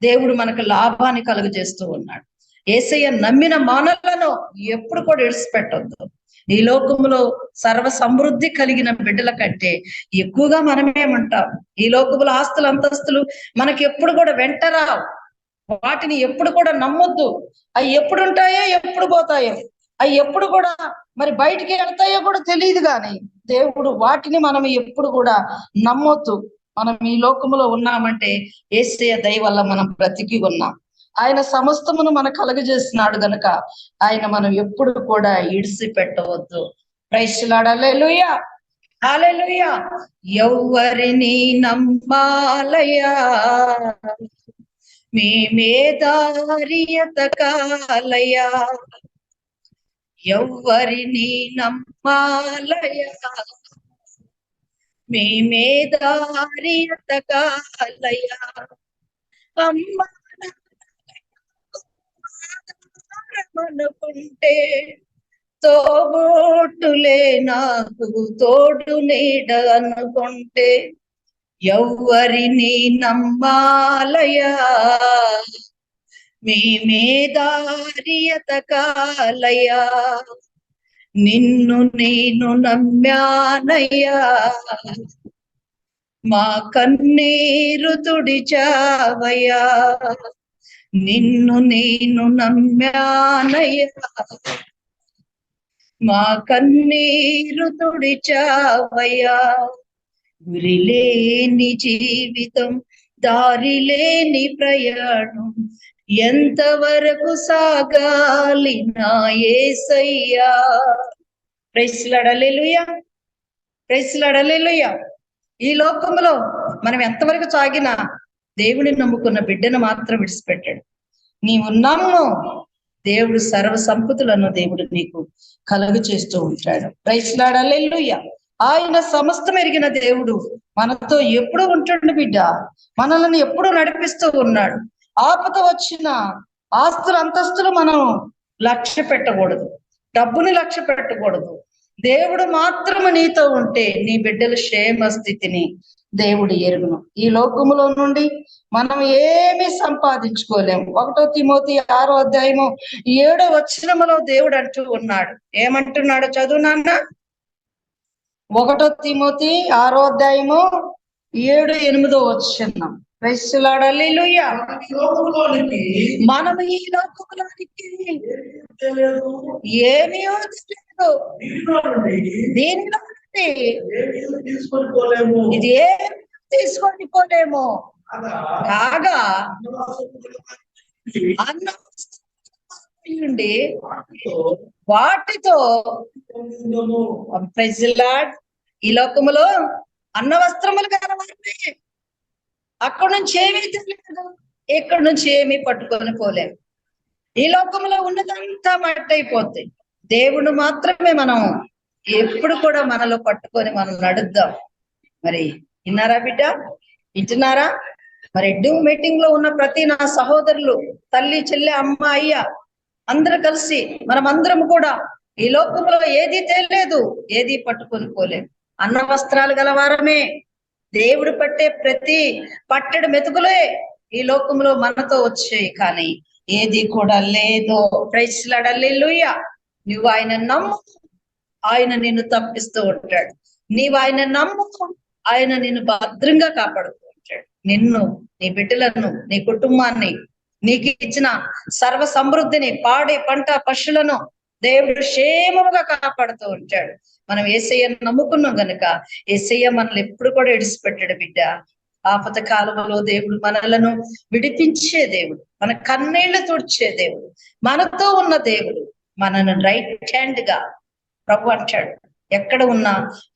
దేవుడు మనకు లాభాన్ని కలుగు చేస్తూ ఉన్నాడు. యేసయ్య నమ్మిన మనలను ఎప్పుడు కూడా విడిచిపెట్టొద్దు. ఈ లోకంలో సర్వ సమృద్ధి కలిగిన బిడ్డల కంటే ఎక్కువగా మనమేమంటాం? ఈ లోకముల ఆస్తులు అంతస్తులు మనకి ఎప్పుడు కూడా వెంటరావు. వాటిని ఎప్పుడు కూడా నమ్మొద్దు. అవి ఎప్పుడు ఉంటాయో ఎప్పుడు పోతాయో, అవి ఎప్పుడు కూడా మరి బయటికి వెళ్తాయో కూడా తెలియదు. కానీ దేవుడు వాటిని మనం ఎప్పుడు కూడా నమ్మొద్దు. మనం ఈ లోకములో ఉన్నామంటే యేసయ్య దయ వల్ల మనం బ్రతికి ఉన్నాం. ఆయన సమస్తమును మనకు కలుగజేస్తున్నాడు గనుక ఆయన మనం ఎప్పుడు కూడా ఇడిసి పెట్టవద్దు. ప్రైజ్ లార్డ్, హల్లెలూయా, హల్లెలూయా. ఎవరిని నమ్మాలయా, మేమే దారి ఎతకాలయా, ఎవరిని నమ్మాలయా, మేమే దారి ఎతకాలయా. అమ్మ అనుకుంటే తోబోటులే నాకు తోడు నీడ అనుకుంటే ఎవరిని నమ్మాలయా, మేమే దారి ఎతకాలయా, నిన్ను నేను నమ్మానయ్యా, మా కన్నీరు తుడిచావయ్యా, నిన్ను నేను నమ్మానయ్యా, మా కన్నీరు తుడిచావయ్యా. గురిలేని జీవితం, దారి లేని ప్రయాణం, ఎంతవరకు సాగాలి నా యేసయ్యా. Praise Lord, hallelujah, praise Lord, హల్లెలూయా. ఈ లోకంలో మనం ఎంతవరకు సాగినా దేవుడిని నమ్ముకున్న బిడ్డను మాత్రం విడిచిపెట్టాడు. నీవు నమ్ము, దేవుడు సర్వ సంపదలను దేవుడు నీకు కలుగు చేస్తూ ఉంటాడు. ప్రైజ్ లార్డ్, హల్లెలూయా. ఆయన సమస్తం ఎరిగిన దేవుడు మనతో ఎప్పుడు ఉంటుండు బిడ్డ. మనల్ని ఎప్పుడు నడిపిస్తూ ఉన్నాడు. ఆపద వచ్చిన ఆస్తులు అంతస్తులు మనం లక్ష్య పెట్టకూడదు, డబ్బుని లక్ష్య పెట్టకూడదు. దేవుడు మాత్రము నీతో ఉంటే నీ బిడ్డల క్షేమ స్థితిని దేవుడు ఎరుగును. ఈ లోకములో నుండి మనం ఏమీ సంపాదించుకోలేము. 1 తిమోతి 6వ అధ్యాయము 7వ వచనములో దేవుడు అంటూ ఉన్నాడు. ఏమంటున్నాడు చదువు నాన్న. 1 తిమోతి 6వ అధ్యాయము 7, 8వ వచనం. ప్రైజ్ లార్డ్, హల్లెలూయా. మనం ఈ లోకంలోనికి ఏమీ వదిలేదు. దీనిలో ఇది ఏం తీసుకొని పోలేము. కాగా అన్నండి వాటితో ప్రైజ్ లార్డ్. ఈ లోకములో అన్న వస్త్రములు కలవారిని అక్కడి నుంచి ఏమీ తెలియదు, ఇక్కడ నుంచి ఏమీ పట్టుకొని పోలేము. ఈ లోకంలో ఉన్నదంతా మట్టయిపోతాయి. దేవుడు మాత్రమే మనం ఎప్పుడు కూడా మనలో పట్టుకొని మనం నడుద్దాం. మరి విన్నారా బిడ్డ, వింటున్నారా? మరి మీటింగ్ లో ఉన్న ప్రతి నా సహోదరులు, తల్లి, చెల్లె, అమ్మ, అయ్య అందరూ కలిసి మనమందరం కూడా ఈ లోకంలో ఏది తెలియదు, ఏది పట్టుకొని పోలేము. అన్న వస్త్రాలు గలవారమే. దేవుడు పట్టే ప్రతి పట్టెడు మెతుకులే ఈ లోకంలో మనతో వచ్చాయి, కానీ ఏది కూడా లేదు. ప్రైజ్ లార్డ్, హల్లెలూయా. నువ్వు ఆయన నమ్ము, ఆయన నిన్ను తప్పిస్తూ ఉంటాడు. నీవు ఆయన నమ్ము, ఆయన నిన్ను భద్రంగా కాపాడుతూ ఉంటాడు. నిన్ను, నీ బిడ్డలను, నీ కుటుంబాన్ని, నీకు ఇచ్చిన సర్వ సమృద్ధిని, పాడి పంట పశువులను దేవుడు క్షేమముగా కాపాడుతూ ఉంటాడు. మనం యేసయ్యను నమ్ముకున్నాం గనుక యేసయ్య మనల్ని ఎప్పుడు కూడా విడిచిపెట్టాడు బిడ్డ. ఆపద కాలంలో దేవుడు మనలను విడిపించే దేవుడు, మన కన్నీళ్లు తుడిచే దేవుడు, మనతో ఉన్న దేవుడు, మనను రైట్ హ్యాండ్ గా ప్రభు అంటాడు. ఎక్కడ ఉన్నా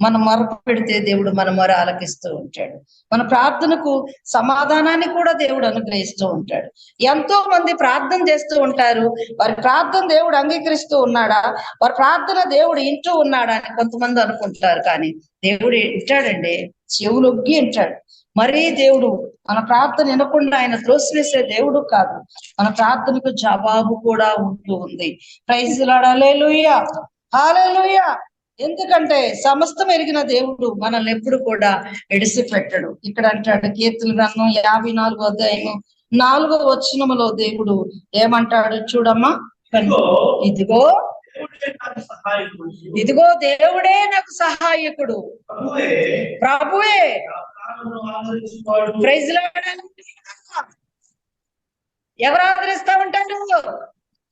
మనం మొర పెడితే దేవుడు మన మొర ఆలకిస్తూ ఉంటాడు. మన ప్రార్థనకు సమాధానాన్ని కూడా దేవుడు అనుగ్రహిస్తూ ఉంటాడు. ఎంతో మంది ప్రార్థన చేస్తూ ఉంటారు. వారి ప్రార్థన దేవుడు అంగీకరిస్తూ ఉన్నాడా, వారి ప్రార్థన దేవుడు వింటూ ఉన్నాడా అని కొంతమంది అనుకుంటారు. కానీ దేవుడు వింటాడండి, చెవులొగ్గి వింటాడు. మరీ దేవుడు మన ప్రార్థన వినకుండా ఆయన త్రోసివేసే దేవుడు కాదు. మన ప్రార్థనకు జవాబు కూడా ఉంటూ ఉంది. ప్రైజ్ లార్డ్, హల్లెలూయా, హల్లెలూయా. ఎందుకంటే సమస్తం ఎరిగిన దేవుడు మనల్ని ఎప్పుడు కూడా ఎడిసిపెట్టడు. ఇక్కడ అంటాడు కీర్తన గ్రంథం 54వ అధ్యాయము 4వ వచనములో దేవుడు ఏమంటాడు చూడమ్మా. ఇదిగో ఇదిగో దేవుడే నాకు సహాయకుడు, ప్రభువే. Praise Lord. ఎవరు ఆదరిస్తా ఉంటారు?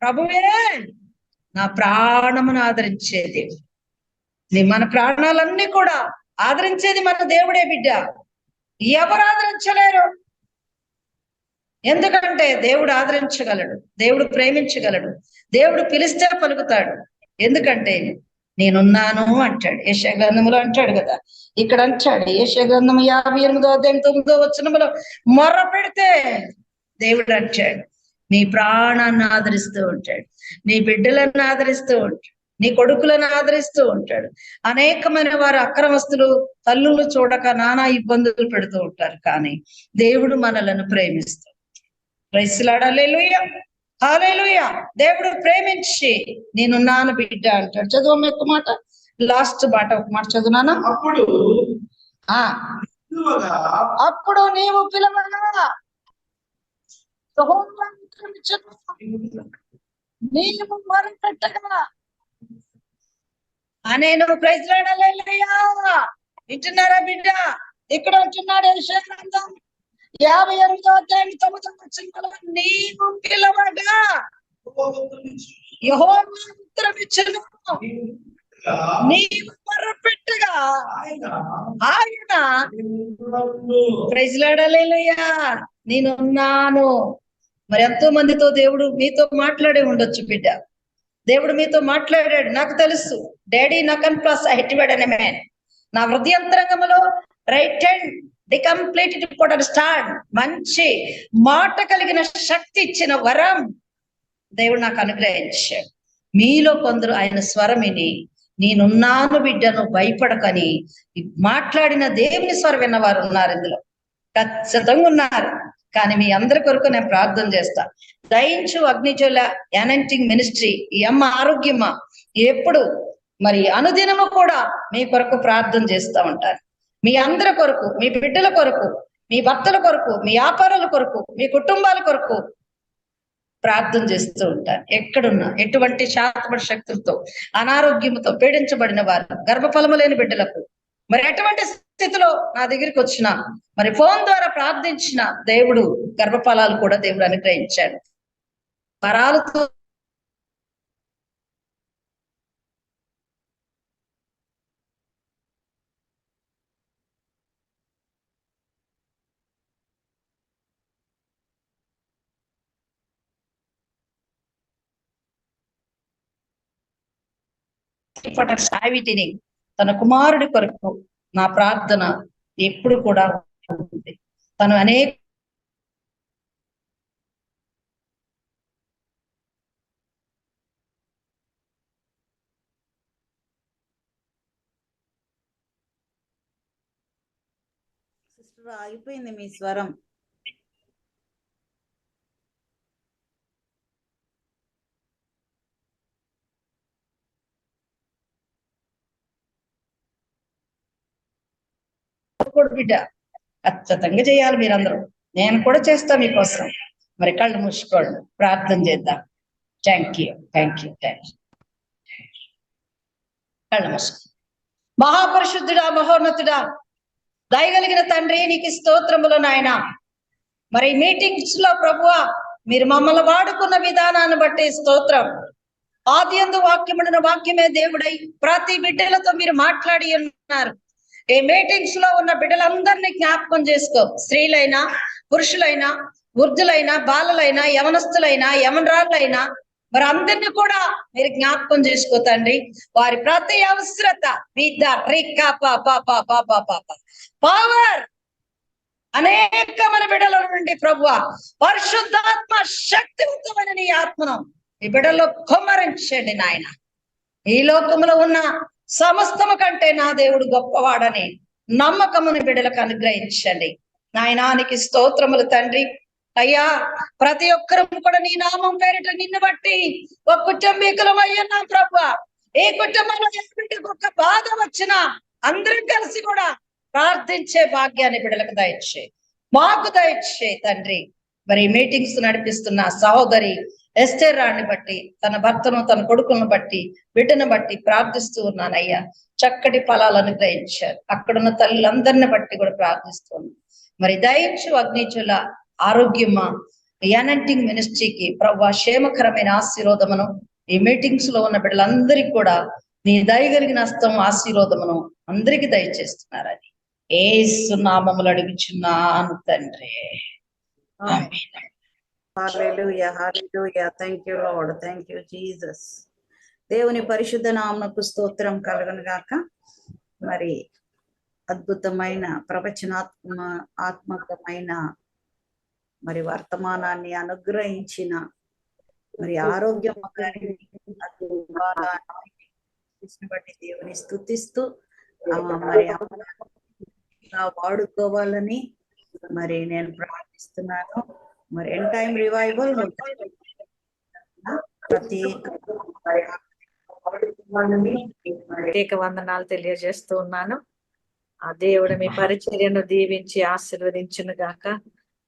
ప్రభువే నా ప్రాణమును ఆదరించేది. మన ప్రాణాలన్నీ కూడా ఆదరించేది మన దేవుడే బిడ్డ. ఎవరు ఆదరించలేరు. ఎందుకంటే దేవుడు ఆదరించగలడు, దేవుడు ప్రేమించగలడు, దేవుడు పిలిస్తే పలుకుతాడు. ఎందుకంటే నేనున్నాను అంటాడు. యెషయా గ్రంథములో అంటాడు కదా. ఇక్కడ అంటాడు యెషయా గ్రంథము 58వ అధ్యాయం 9వ వచనములో మొర్ర పెడితే దేవుడు అంటాడు నీ ప్రాణాన్ని ఆదరిస్తూ ఉంటాడు, నీ బిడ్డలను ఆదరిస్తూ ఉంటాడు, నీ కొడుకులను ఆదరిస్తూ ఉంటాడు. అనేకమైన వారు అక్రమస్తులు తల్లులు చూడక నానా ఇబ్బందులు పెడుతూ ఉంటారు, కానీ దేవుడు మనలను ప్రేమిస్తూ. ప్రైజ్ లార్డ్, హల్లెలూయా, హల్లెలూయా. దేవుడు ప్రేమించి నేనున్నాను బిడ్డ అంటాడు. చదువు ఒక మాట, లాస్ట్ మాట ఒక మాట చదువునానా. అప్పుడు నీవు పిలవగా నీవు మొరపెట్టగా అనే నువ్వు. ప్రైజ్ లార్డ్, హల్లెలూయా. వింటున్నారా బిడ్డ? ఇక్కడ ఉంటున్నాడు యెషయా గ్రంథం 58వ అధ్యాయం 9వ వచనంలో నీవు పిలవగా యెహోవా ఉత్తరమిచ్చును, నీవు మొరపెట్టగా ఆయన. ప్రైజ్ లార్డ్, హల్లెలూయా. నేనున్నాను, మరి ఎంతో మందితో దేవుడు మీతో మాట్లాడే ఉండొచ్చు బిడ్డ. దేవుడు మీతో మాట్లాడాడు, నాకు తెలుసు. డాడీ నాకు ప్లస్ హెట్టివాడనే మ్యాన్ నా హృదయంతరంగంలో right hand the complete start మంచి మాట కలిగిన శక్తి ఇచ్చిన వరం దేవుడు నాకు అనుగ్రహించాడు. మీలో కొందరు ఆయన స్వరం విని నేనున్నాను బిడ్డను భయపడకని మాట్లాడిన దేవుని స్వరం విన్నవారు ఉన్నారు. ఇందులో ఖచ్చితంగా ఉన్నారు. కానీ మీ అందరి కొరకు నేను ప్రార్థన చేస్తా. దయించు అగ్నిజ్వల యానంటింగ్ మినిస్ట్రీ ఈ అమ్మ ఆరోగ్యమ్మ ఎప్పుడు మరి అనుదినము కూడా మీ కొరకు ప్రార్థన చేస్తూ ఉంటారు. మీ అందరి కొరకు, మీ బిడ్డల కొరకు, మీ భర్తల కొరకు, మీ వ్యాపారాల కొరకు, మీ కుటుంబాల కొరకు ప్రార్థన చేస్తూ ఉంటారు. ఎక్కడున్నా ఎటువంటి శాతపడి శక్తులతో అనారోగ్యంతో పీడించబడిన వారు, గర్భఫలము లేని బిడ్డలకు మరి ఎటువంటి స్థితిలో నా దగ్గరికి వచ్చిన మరి ఫోన్ ద్వారా ప్రార్థించిన దేవుడు గర్భఫలాలు కూడా దేవుడు అనుగ్రహించాడు. వరాలతో సావిటిని తన కుమారుడి కొరకు నా ప్రార్థన ఎప్పుడు కూడా ఉంటుంది. తను అనేక సిస్టర్ ఆగిపోయింది మీ స్వరం. బిడ్డ ఖచ్చితంగా చేయాలి మీరందరూ. నేను కూడా చేస్తా మీకోసం. మరి కళ్ళు మూసుకోండి, ప్రార్థన చేద్దాం. Thank you. కళ్ళు మూసుకో. మహాపరిశుద్ధుడా, మహోన్నతుడా, దయగలిగిన తండ్రి, నీకు స్తోత్రములు నాయన. మరి మీటింగ్స్ లో ప్రభువా మీరు మమ్మల్ని వాడుకున్న విధానాన్ని బట్టి స్తోత్రం. ఆదియందు వాక్యమున వాక్యమే దేవుడై ప్రతి బిడ్డలతో మీరు మాట్లాడి ఉన్నారు. ఈ మీటింగ్స్ లో ఉన్న బిడ్డలందరినీ జ్ఞాపకం చేసుకో. స్త్రీలైనా, పురుషులైనా, వృద్ధులైనా, బాలలైనా, యవనస్తులైనా, యవనరాళ్ళైనా మరి అందరినీ కూడా మీరు జ్ఞాపకం చేసుకో తండ్రి. వారి ప్రతి అవసరత పవర్ అనేకమైన బిడ్డల నుండి ప్రభువా పరిశుద్ధాత్మ శక్తివంతమైన నీ ఆత్మను ఈ బిడ్డల్లో కుమ్మరించండి నాయన. ఈ లోకంలో ఉన్న సమస్తము కంటే నా దేవుడు గొప్పవాడని నమ్మకముని బిడ్డలకు అనుగ్రహించండి నాయనానికి స్తోత్రములు తండ్రి. అయ్యా ప్రతి ఒక్కరూ కూడా నీ నామం పేరిట నిన్ను బట్టి ఒక కుటుంబీకులం అయ్యన్నా ప్రభువా. ఏ కుటుంబంలో ఒక బాధ వచ్చినా అందరం కలిసి కూడా ప్రార్థించే భాగ్యాన్ని బిడ్డలకు దయచే, మాకు దయచే తండ్రి. మరి మీటింగ్స్ నడిపిస్తున్న సహోదరి ఎస్తేర్ రాణి బట్టి, తన భర్తను, తన కొడుకులను బట్టి, బిడ్డను బట్టి ప్రార్థిస్తూ ఉన్నానయ్యా. చక్కటి ఫలాలను అనుగ్రహించారు. అక్కడున్న తల్లులందరిని బట్టి కూడా ప్రార్థిస్తున్నాను. మరి దయించు అగ్నిజ్వల ఆరోగ్యమా యానంటింగ్ మినిస్ట్రీకి ప్రభువా క్షేమకరమైన ఆశీర్వాదమును ఈ మీటింగ్స్ లో ఉన్న బిడ్డలందరికీ కూడా నీ దయగలిగిన హస్తం ఆశీర్వాదమును అందరికి దయచేస్తున్నారని యేసు నామములో అడుగుచున్నాను తండ్రి. Amen. Hallelujah, hallelujah. Thank you Lord, thank you Jesus. దేవుని పరిశుద్ధ నామమునకు స్తోత్రం కలుగును గాక. మరి అద్భుతమైన ఆత్మకమైన మరి వర్తమానాన్ని అనుగ్రహించిన మరి ఆరోగ్యం బట్టి దేవుని స్తుతిస్తూ మరి వాడుకోవాలని మరి నేను ప్రార్థిస్తున్నాను. మరి ఎండ్ టైం రివైవల్ ప్రత్యేక వందనాలు తెలియజేస్తూ ఉన్నాను. ఆ దేవుడు మీ పరిచర్యను దీవించి ఆశీర్వదించును గాక.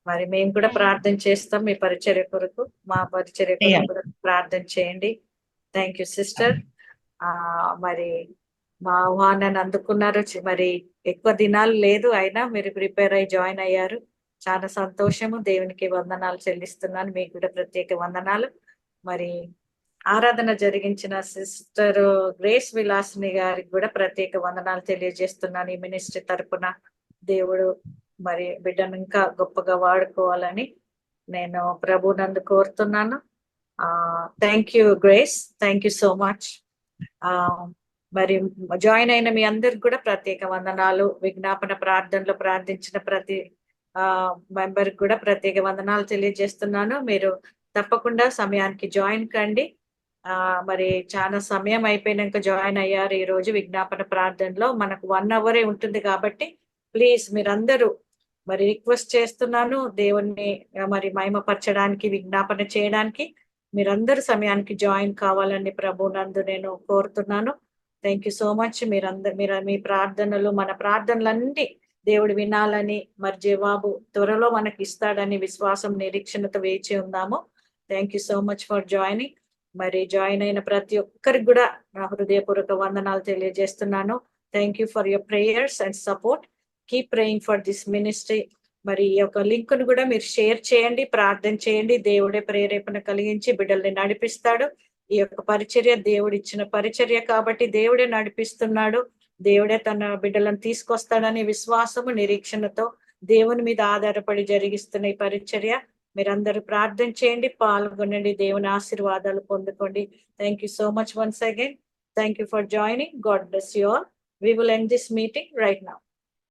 మరి మేము కూడా ప్రార్థన చేస్తాం మీ పరిచర్య కొరకు, మా పరిచర్య కొరకు కూడా ప్రార్థన చేయండి. Thank you sister. మరి మా ఆహ్వానాన్ని అందుకున్నారు. మరి ఎక్కువ దినాలు లేదు, అయినా మీరు ప్రిపేర్ అయ్యి జాయిన్ అయ్యారు. చాలా సంతోషము. దేవునికి వందనాలు చెల్లిస్తున్నాను. మీకు కూడా ప్రత్యేక వందనాలు. మరి ఆరాధన జరిగించిన సిస్టర్ గ్రేస్ విలాసిని గారికి కూడా ప్రత్యేక వందనాలు తెలియజేస్తున్నాను. ఈ మినిస్ట్రీ తరపున దేవుడు మరి బిడ్డను ఇంకా గొప్పగా వాడుకోవాలని నేను ప్రభు నందు కోరుతున్నాను. Thank you grace, thank you so much. మరి జాయిన్ అయిన మీ అందరికి కూడా ప్రత్యేక వందనాలు. విజ్ఞాపన ప్రార్థనలో ప్రార్థించిన ప్రతి మెంబర్ కూడా ప్రత్యేక వందనాలు తెలియజేస్తున్నాను. మీరు తప్పకుండా సమయానికి జాయిన్ కండి. మరి చాలా సమయం అయిపోయినాక జాయిన్ అయ్యారు. ఈ రోజు విజ్ఞాపన ప్రార్థనలో మనకు 1 hour ఉంటుంది కాబట్టి ప్లీజ్ మీరందరూ మరి రిక్వెస్ట్ చేస్తున్నాను, దేవుణ్ణి మరి మహిమపరచడానికి, విజ్ఞాపన చేయడానికి మీరందరూ సమయానికి జాయిన్ కావాలని ప్రభు నందు నేను కోరుతున్నాను. Thank you so much. మీరు మీ ప్రార్థనలు, మన ప్రార్థనలన్నీ దేవుడు వినాలని, మరి జవాబు త్వరలో మనకి ఇస్తాడని విశ్వాసం, నిరీక్షణతో వేచి ఉందాము. Thank you so much for joining. మరి జాయిన్ అయిన ప్రతి ఒక్కరికి కూడా నా హృదయపూర్వక వందనాలు తెలియజేస్తున్నాను. Thank you for your prayers and support. Keep praying for this ministry. మరి ఈ యొక్క లింక్ ను కూడా మీరు షేర్ చేయండి, ప్రార్థన చేయండి. దేవుడే ప్రేరేపణ కలిగించి బిడ్డల్ని నడిపిస్తాడు. ఈ యొక్క పరిచర్య దేవుడు ఇచ్చిన పరిచర్య కాబట్టి దేవుడే నడిపిస్తున్నాడు. దేవుడే తన బిడ్డలను తీసుకొస్తాడని విశ్వాసము, నిరీక్షణతో దేవుని మీద ఆధారపడి జరిగిస్తున్న ఈ పరిచర్య మీరందరూ ప్రార్థన చేయండి, పాల్గొనండి, దేవుని ఆశీర్వాదాలు పొందుకోండి. Thank you so much once again. Thank you for joining. God bless you all. We will end this meeting right now.